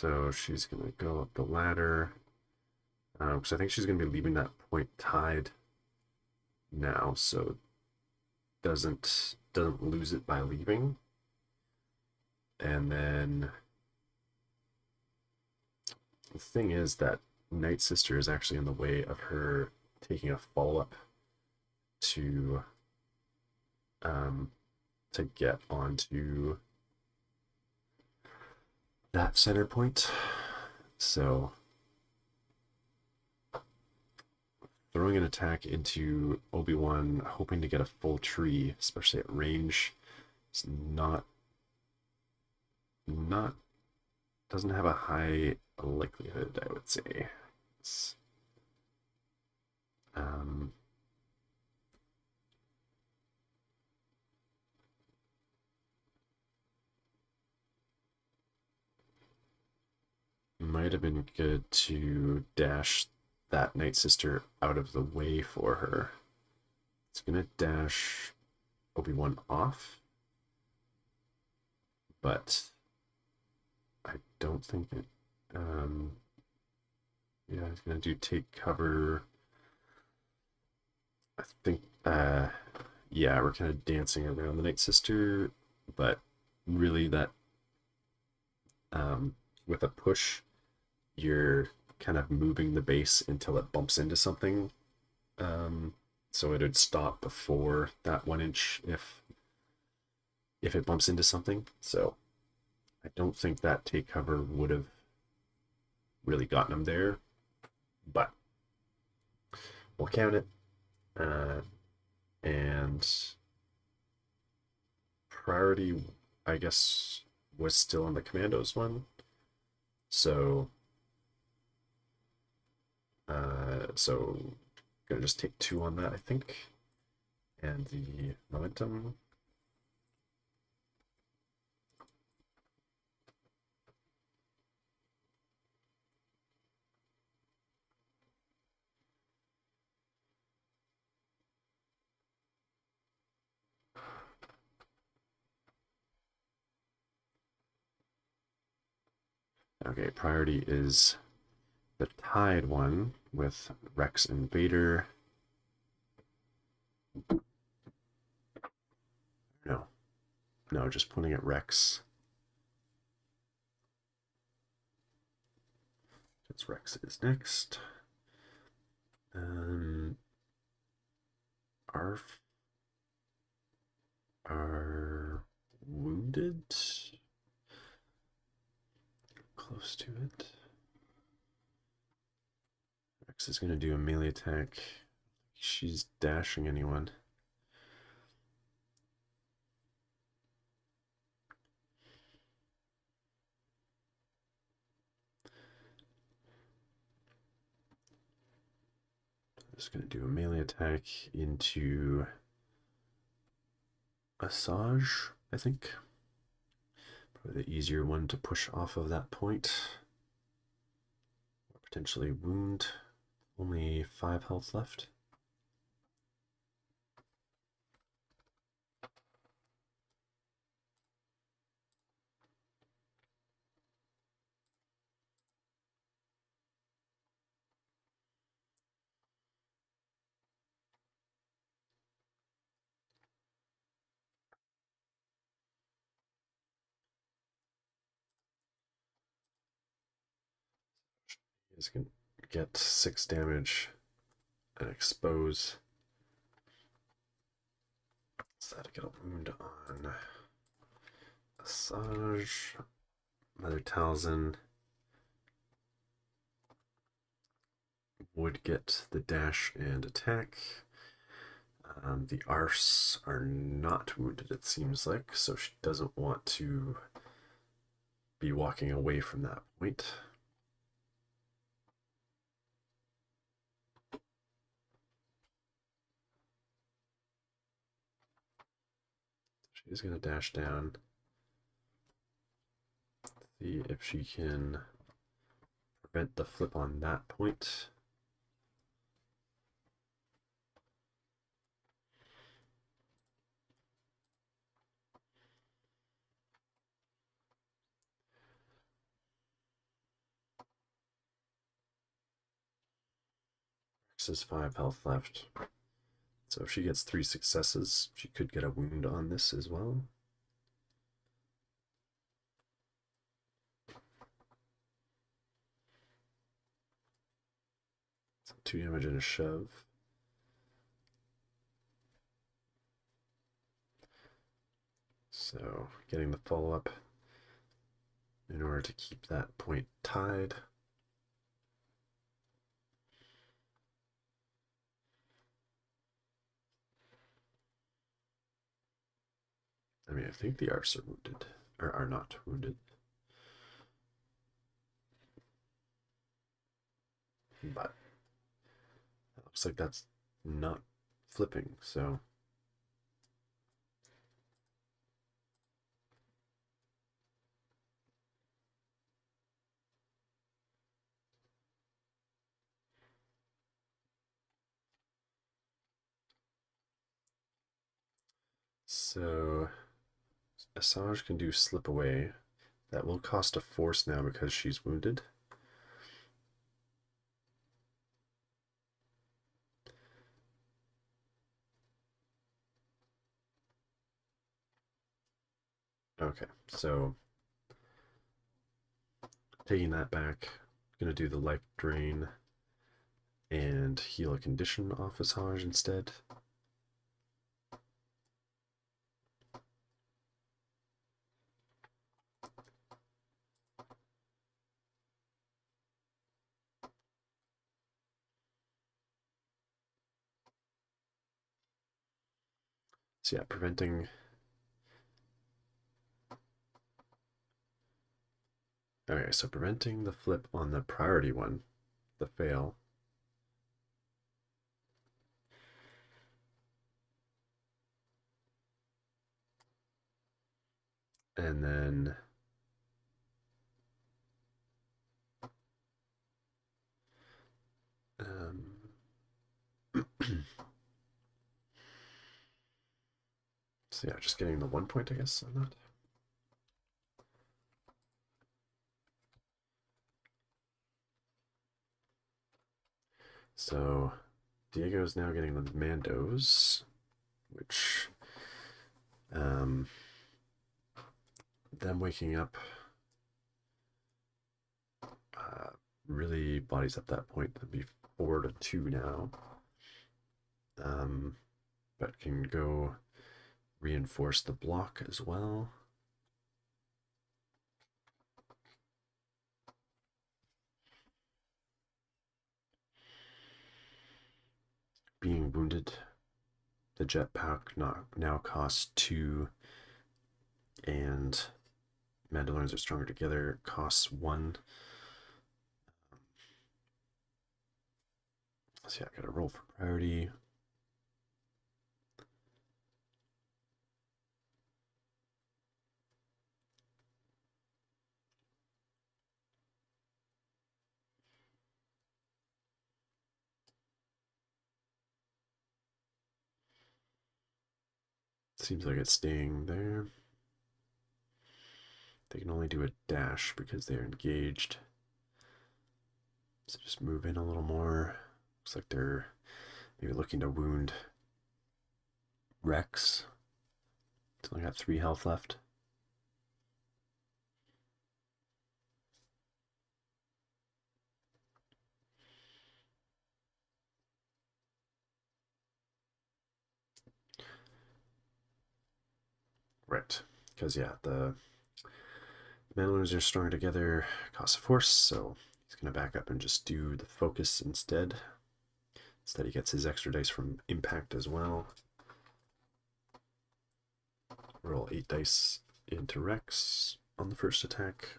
So she's going to go up the ladder. Because I think she's going to be leaving that point tied now, so doesn't lose it by leaving. And then the thing is that Night Sister is actually in the way of her taking a follow-up to get onto that center point. So throwing an attack into Obi-Wan, hoping to get a full tree, especially at range, is not doesn't have a high likelihood, I would say. It's, might have been good to dash that Night Sister out of the way for her. It's gonna dash Obi-Wan off, but I don't think it. Yeah, it's gonna do take cover. I think. Yeah, we're kind of dancing around the Night Sister, but really that with a push, you're kind of moving the base until it bumps into something. So it would stop before that 1 inch if it bumps into something. So I don't think that take cover would have really gotten him there, but we'll count it. And priority, I guess, was still on the Commandos one. So gonna just take 2 on that, I think. And the momentum. Okay, priority is the tied one with Rex and Vader. No, just pointing at Rex. Since Rex is next. Are wounded. Close to it. Rex is going to do a melee attack. She's dashing anyone. Just going to do a melee attack into Asajj, I think. Probably the easier one to push off of that point. Or potentially wound. Only 5 health left. He's going to get 6 damage and expose. So that'll get a wound on Asajj. Another Talzin would get the dash and attack. The Arse are not wounded, it seems like, so she doesn't want to be walking away from that point. She's going to dash down. See if she can prevent the flip on that point. Says 5 health left. So if she gets 3 successes, she could get a wound on this as well. So 2 damage and a shove. So getting the follow-up in order to keep that point tied. I mean, I think the Arfs are wounded, or are not wounded. But it looks like that's not flipping, so. So Asajj can do slip away. That will cost a force now because she's wounded. Okay, so taking that back, gonna do the life drain and heal a condition off Asajj instead. So yeah, preventing. Okay, so preventing the flip on the priority one, the fail. And then so yeah, just getting the 1 point, I guess, on that. So Diego is now getting the Mandos, which them waking up really bodies up that point. That'd be 4-2 now. But can go reinforce the block as well. Being wounded, the jetpack now costs 2, and Mandalorians are stronger together, costs 1. So yeah, I gotta roll for priority. Seems like it's staying there. They can only do a dash because they're engaged. So just move in a little more. Looks like they're maybe looking to wound Rex. It's only got 3 health left. Right. Because, yeah, the Mandalorians are stronger together, cost a force, so he's going to back up and just do the focus instead. Instead, he gets his extra dice from impact as well. Roll 8 dice into Rex on the first attack.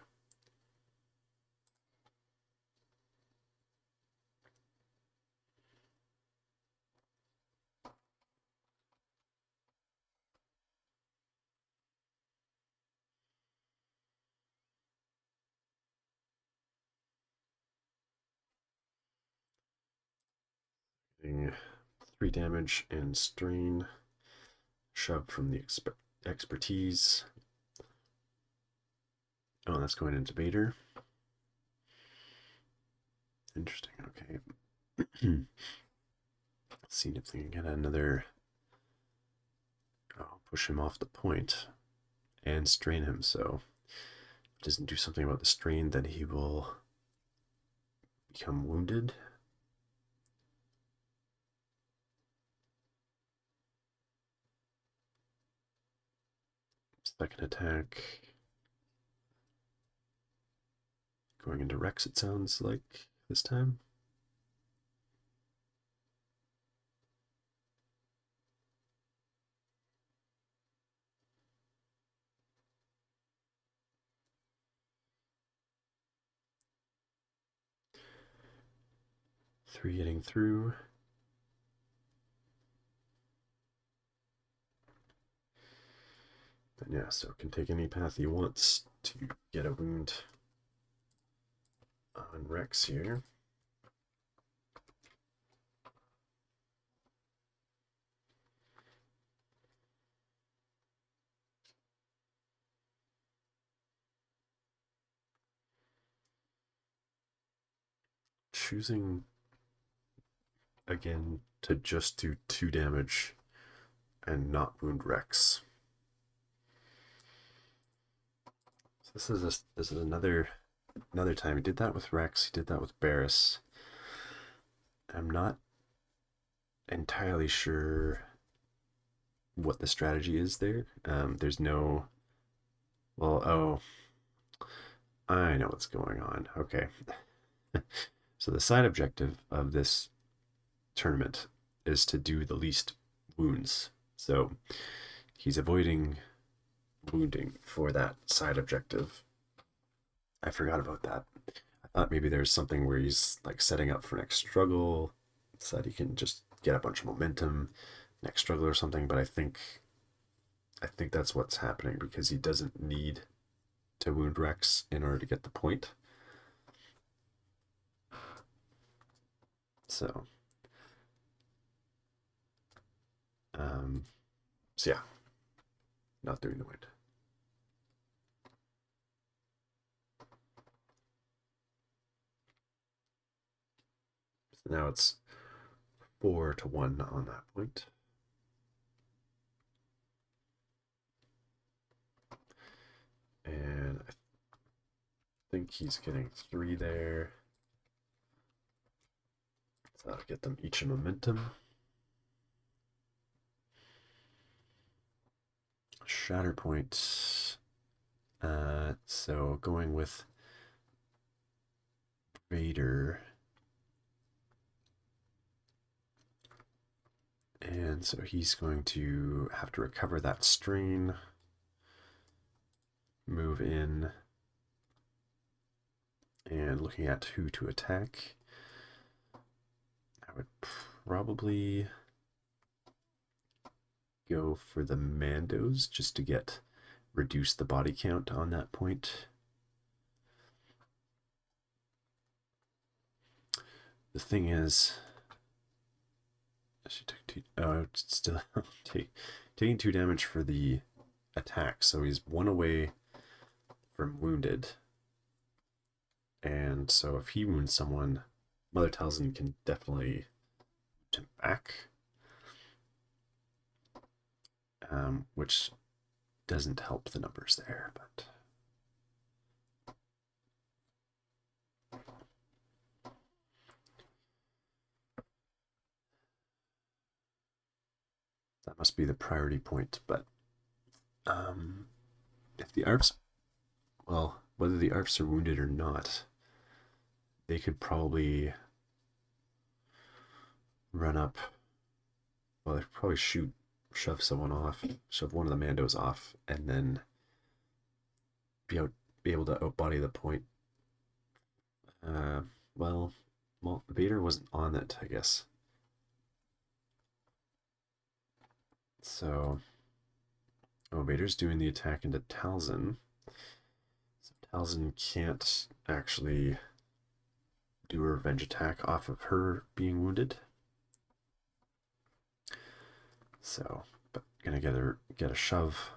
Getting 3 damage and strain. Shove from the expertise. Oh, that's going into Vader. Interesting, okay. seeing if they can get another... Oh, push him off the point and strain him, so if he doesn't do something about the strain, then he will become wounded. Second attack. Going into Rex, it sounds like, this time. Three getting through. And yeah, so it can take any path he wants to get a wound on Rex here. Choosing again to just do 2 damage and not wound Rex. So this is another time. He did that with Rex, he did that with Barriss. I'm not entirely sure what the strategy is there. There's no... Well, oh, I know what's going on. Okay. So the side objective of this tournament is to do the least wounds. So he's avoiding wounding for that side objective. I forgot about that. I thought maybe there's something where he's like setting up for next struggle so that he can just get a bunch of momentum next struggle or something, but I think that's what's happening because he doesn't need to wound Rex in order to get the point. So yeah, not doing the wound. So now it's 4-1 on that point. And I think he's getting 3 there. So that'll get them each a momentum. Shatterpoint. So going with Vader. And so he's going to have to recover that strain. Move in. And looking at who to attack. I would probably go for the Mandos just to reduce the body count on that point. The thing is, she took 2. Oh, still taking 2 damage for the attack, so he's 1 away from wounded. And so if he wounds someone, Mother Talzin can definitely wound him back. Which doesn't help the numbers there, but that must be the priority point. But if the ARFs, well, whether the ARFs are wounded or not, they could probably run up. Well, they could probably shove someone off, shove one of the Mandos off, and then be able to outbody the point. Well, Vader wasn't on it, I guess. So, Vader's doing the attack into Talzin. So Talzin can't actually do a revenge attack off of her being wounded. So, but gonna get a shove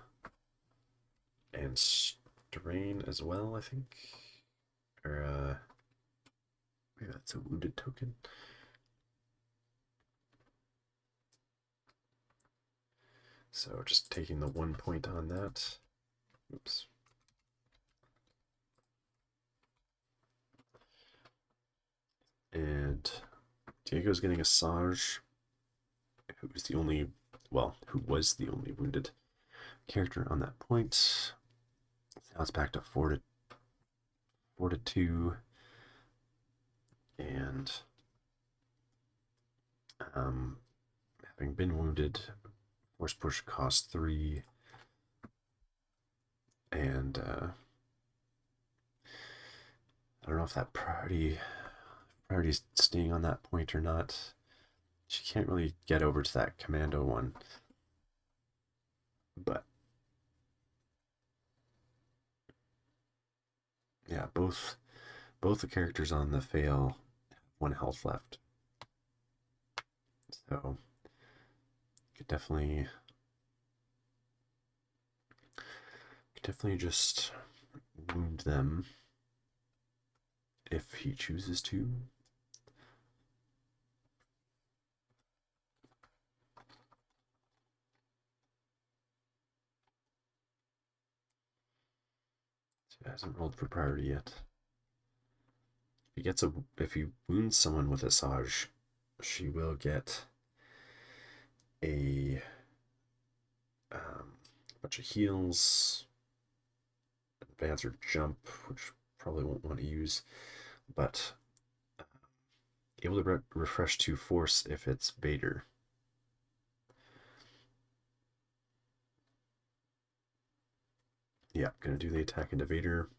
and strain as well, I think. Or maybe that's a wounded token. So just taking the 1 point on that. Oops. And Diego's getting Asajj, who was the only wounded character on that point. Now it's back to 4 to 2. And having been wounded, force push costs 3. And I don't know if that priority's staying on that point or not. She can't really get over to that commando one. But yeah, both the characters on the fail have 1 health left. So could definitely just wound them if he chooses to. So he hasn't rolled for priority yet. If he wounds someone with Asajj, she will get a bunch of heals, advance or jump, which probably won't want to use, but able to refresh to force if it's Vader. Yeah, gonna do the attack into Vader.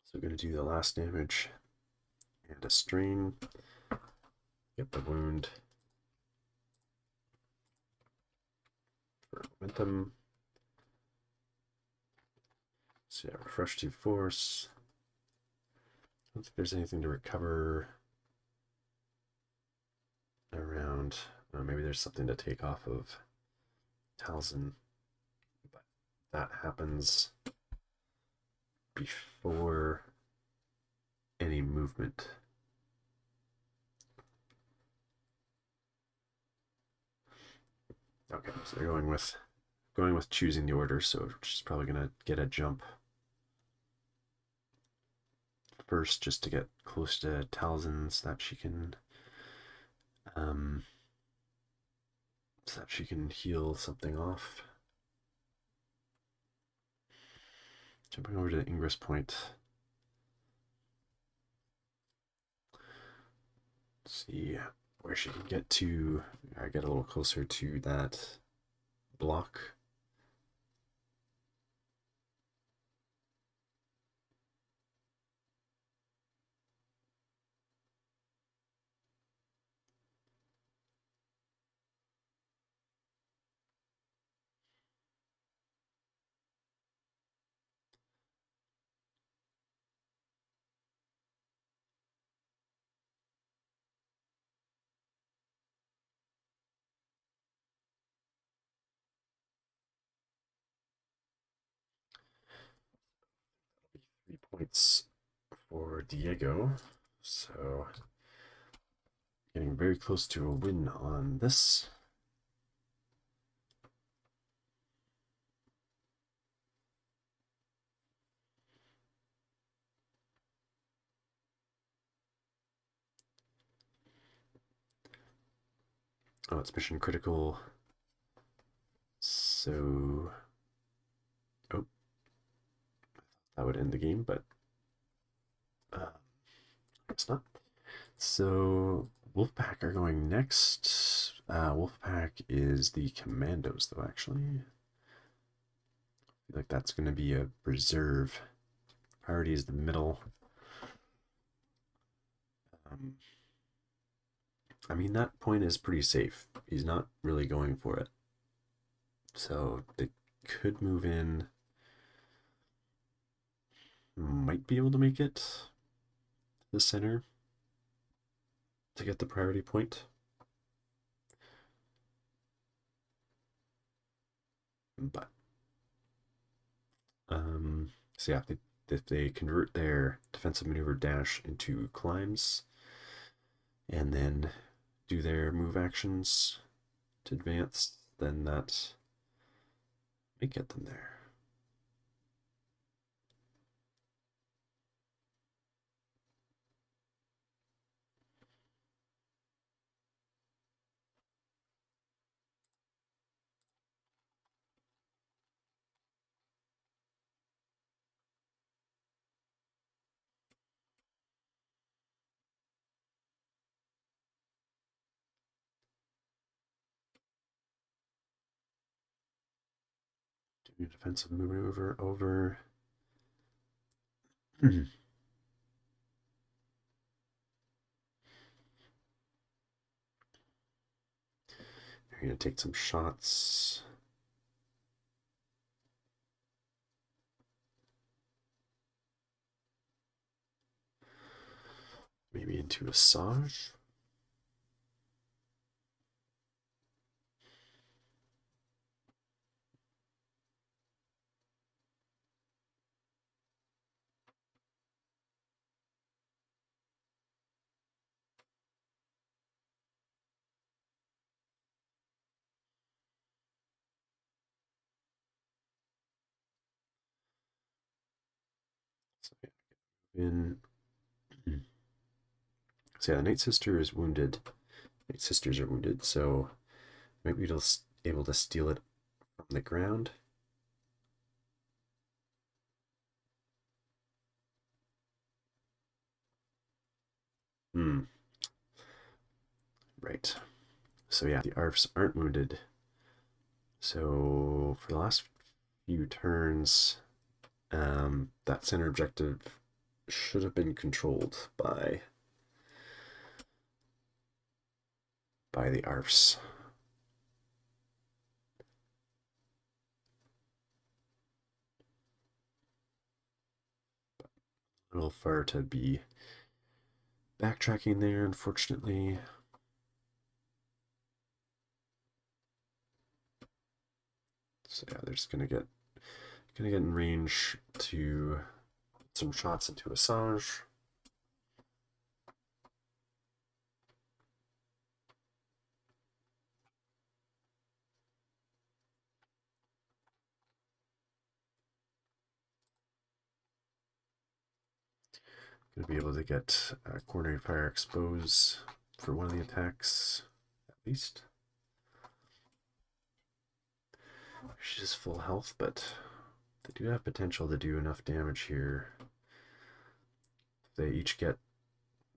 So we're going to do the last damage and a strain. Get the wound for momentum. So yeah, refresh to force. I don't think there's anything to recover around. Maybe there's something to take off of Talzin, but that happens before any movement. Okay, so they're going with choosing the order, so she's probably gonna get a jump first just to get close to Talzin so that she can heal something off. Jumping over to the Ingress point. See where she can get to. I get a little closer to that block. That'll be 3 points for Diego. So getting very close to a win on this. Oh, it's mission critical. So, oh, that would end the game, but it's not. So, Wolfpack are going next. Wolfpack is the Commandos, though, actually. feel like that's going to be a reserve. Priority is the middle. I mean, that point is pretty safe. He's not really going for it. So they could move in. Might be able to make it to the center to get the priority point. But so yeah, if they convert their defensive maneuver dash into climbs and then do their move actions to advance, then that may get them there. Do defensive maneuver over. They're going to take some shots. Maybe into Asajj. So yeah, in. So yeah, the Night Sister is wounded. Night Sisters are wounded, so might be able to steal it from the ground. Right. So yeah, the ARFs aren't wounded. So for the last few turns, that center objective should have been controlled by the ARFs. A little far to be backtracking there, unfortunately. So yeah, they're just gonna get in range to put some shots into Asajj. Gonna be able to get coordinated fire expose for one of the attacks, at least. She's full health, but they do have potential to do enough damage here. They each get,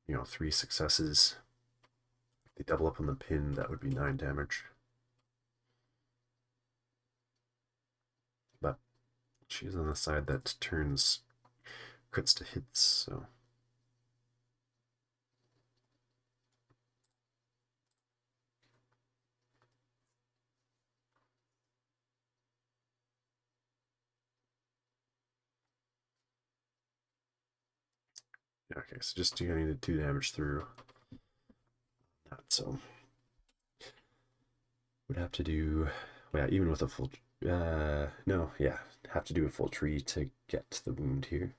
3 successes. They double up on the pin, that would be 9 damage. But she's on the side that turns crits to hits, so. Yeah, okay, so just getting the 2 damage through that, so. Would have to do, yeah, even with a full, no, yeah, have to do a full tree to get the wound here.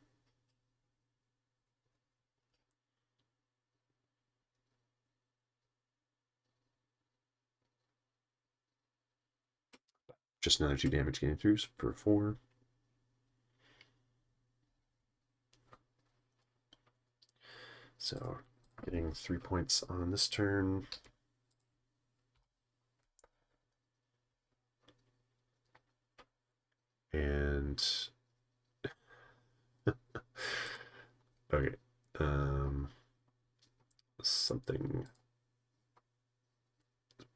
Just another 2 damage getting through for 4. So getting 3 points on this turn. And okay, something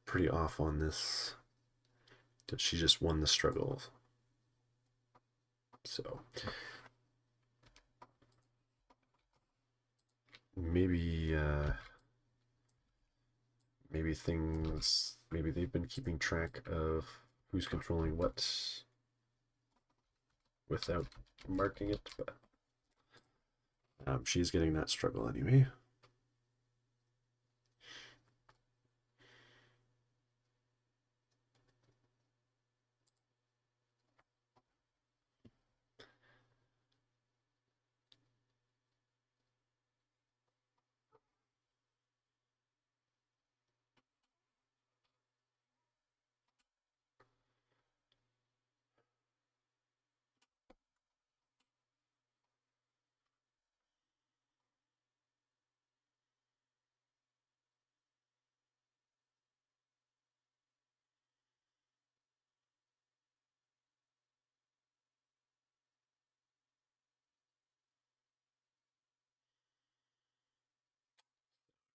pretty off on this. That she just won the struggle. So maybe maybe they've been keeping track of who's controlling what without marking it, but she's getting that struggle anyway.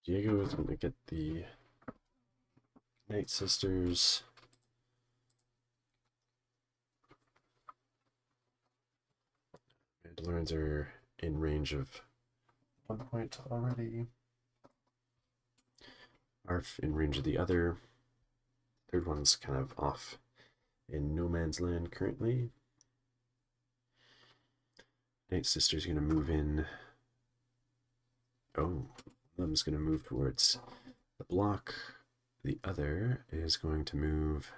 Diego is going to get the Night Sisters. Mandalorians are in range of 1 point already. Arf in range of the other. Third one's kind of off in no man's land currently. Night Sister's going to move in. Oh, one of them's going to move towards the block. The other is going to move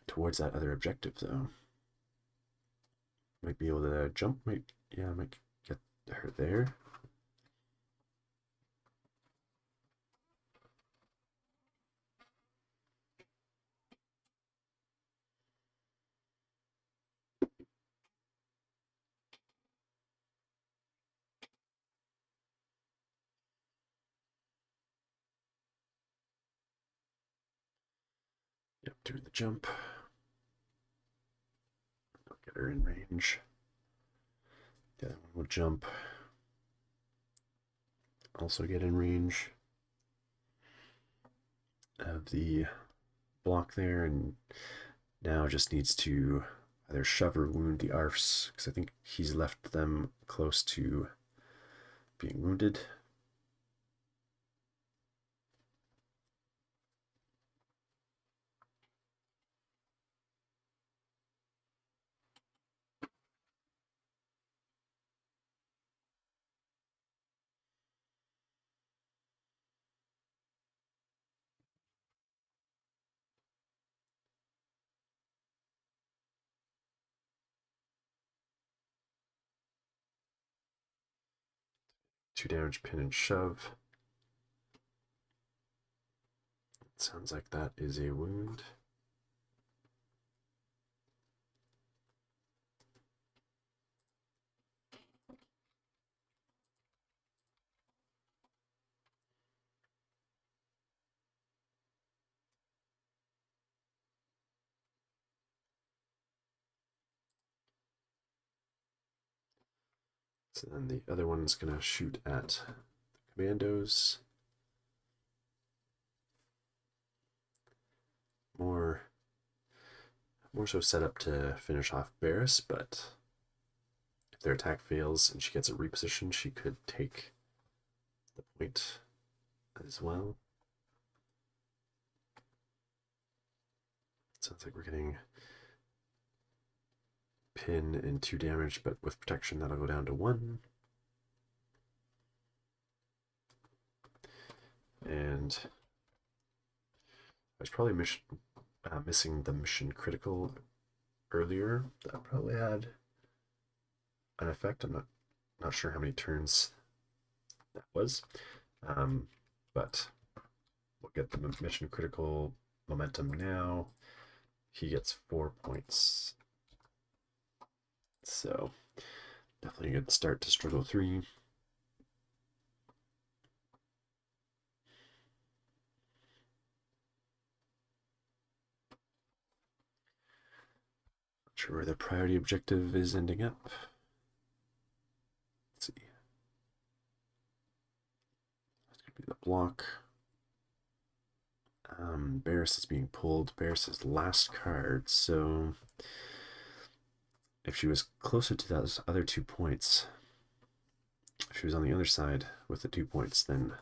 towards that other objective, though. Might be able to jump. Might get her there. Yep, doing the jump. I'll get her in range. The other one will jump. Also get in range of the block there, and now just needs to either shove or wound the ARFs, because I think he's left them close to being wounded. Two damage, pin and shove. It sounds like that is a wound. So then the other one's going to shoot at the commandos. More so set up to finish off Barriss, but if their attack fails and she gets a reposition, she could take the point as well. Sounds like we're getting pin and 2 damage, but with protection that'll go down to 1. And I was probably missing the mission critical earlier. That probably had an effect. I'm not sure how many turns that was, but we'll get the mission critical momentum now. He gets 4 points. So definitely a good start to struggle 3. Not sure where the priority objective is ending up. Let's see. That's gonna be the block. Barriss is being pulled. Barriss' last card, so if she was closer to those other 2 points, if she was on the other side with the 2 points, then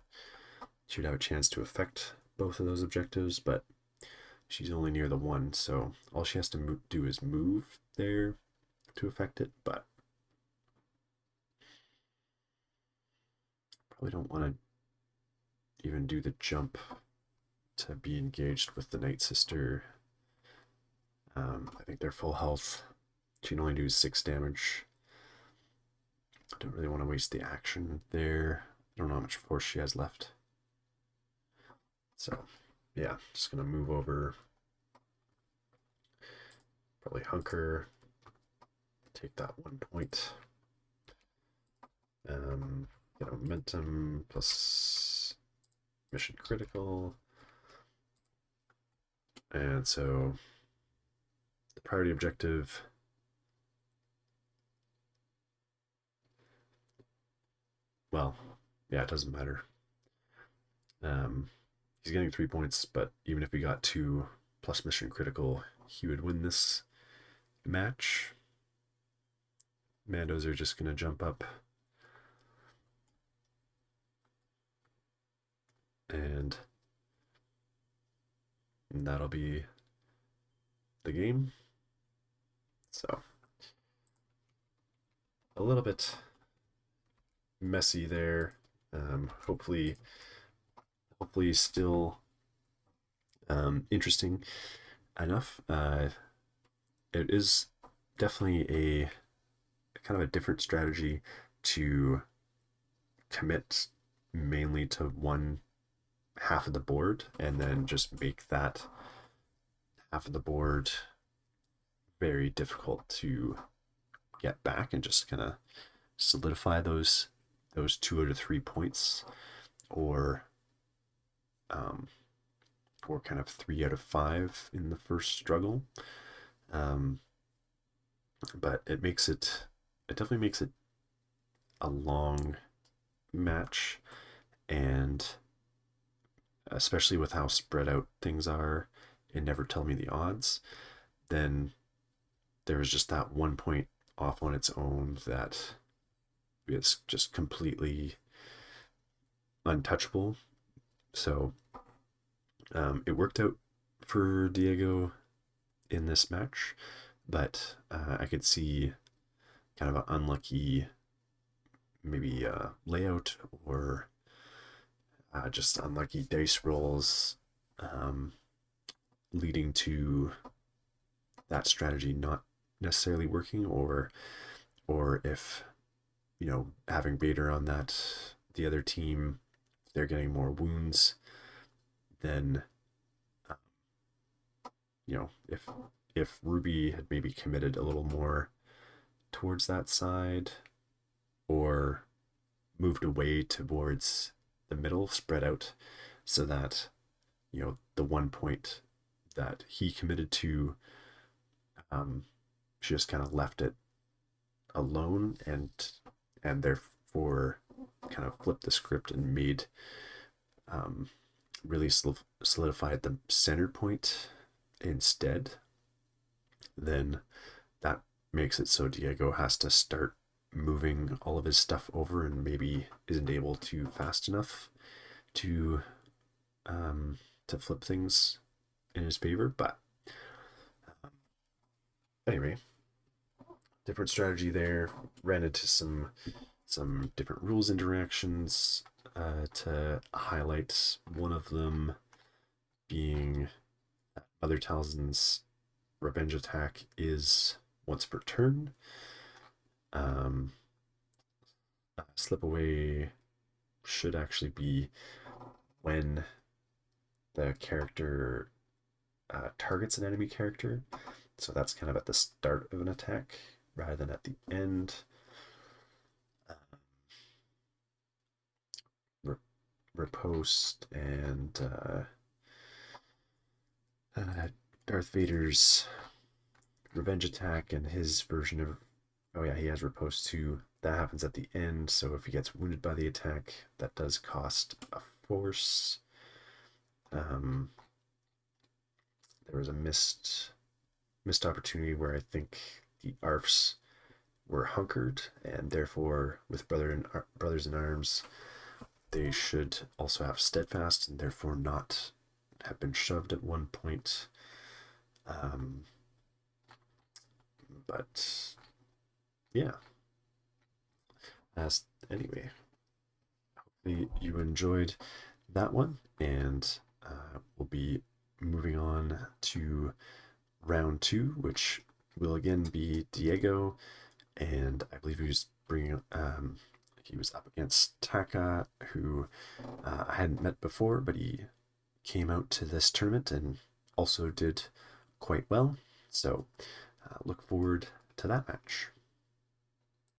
she would have a chance to affect both of those objectives, but she's only near the 1, so all she has to do is move there to affect it, but probably don't want to even do the jump to be engaged with the Night Sister. I think they're full health. She can only do 6 damage. I don't really want to waste the action there. I don't know how much force she has left. So, yeah, just going to move over. Probably hunker. Take that 1 point. Get a momentum plus mission critical. And so the priority objective well, yeah, it doesn't matter. He's getting 3 points, but even if he got 2 plus mission critical, he would win this match. Mandos are just going to jump up and that'll be the game. So a little bit messy there. Hopefully still interesting enough. It is definitely a kind of a different strategy to commit mainly to one half of the board and then just make that half of the board very difficult to get back and just kind of solidify those 2 out of 3 points, or kind of 3 out of 5 in the first struggle. But it definitely makes it a long match, and especially with how spread out things are in Never Tell Me the Odds, then there was just that 1 point off on its own that is just completely untouchable. So it worked out for Diego in this match, but I could see kind of an unlucky maybe layout or just unlucky dice rolls leading to that strategy not necessarily working, or if having Vader on the other team, they're getting more wounds, then if Ruby had maybe committed a little more towards that side or moved away towards the middle, spread out, so that the 1 point that he committed to, she just kind of left it alone, and therefore kind of flipped the script and made really solidified the center point instead, then that makes it so Diego has to start moving all of his stuff over and maybe isn't able to fast enough to flip things in his favor. But anyway, different strategy there. Ran into some different rules interactions to highlight one of them being that Mother Talzin's revenge attack is once per turn. Slip away should actually be when the character targets an enemy character, so that's kind of at the start of an attack rather than at the end. Riposte and Darth Vader's revenge attack and his version of, he has riposte too. That happens at the end, so if he gets wounded by the attack, that does cost a force. There was a missed opportunity where I think the ARFs were hunkered, and therefore, with brothers in arms, they should also have steadfast, and therefore not have been shoved at one point. But yeah, anyway, hopefully you enjoyed that one, and we'll be moving on to round 2, which will again be Diego, and I believe he was he was up against Taka, who I hadn't met before, but he came out to this tournament and also did quite well. So look forward to that match.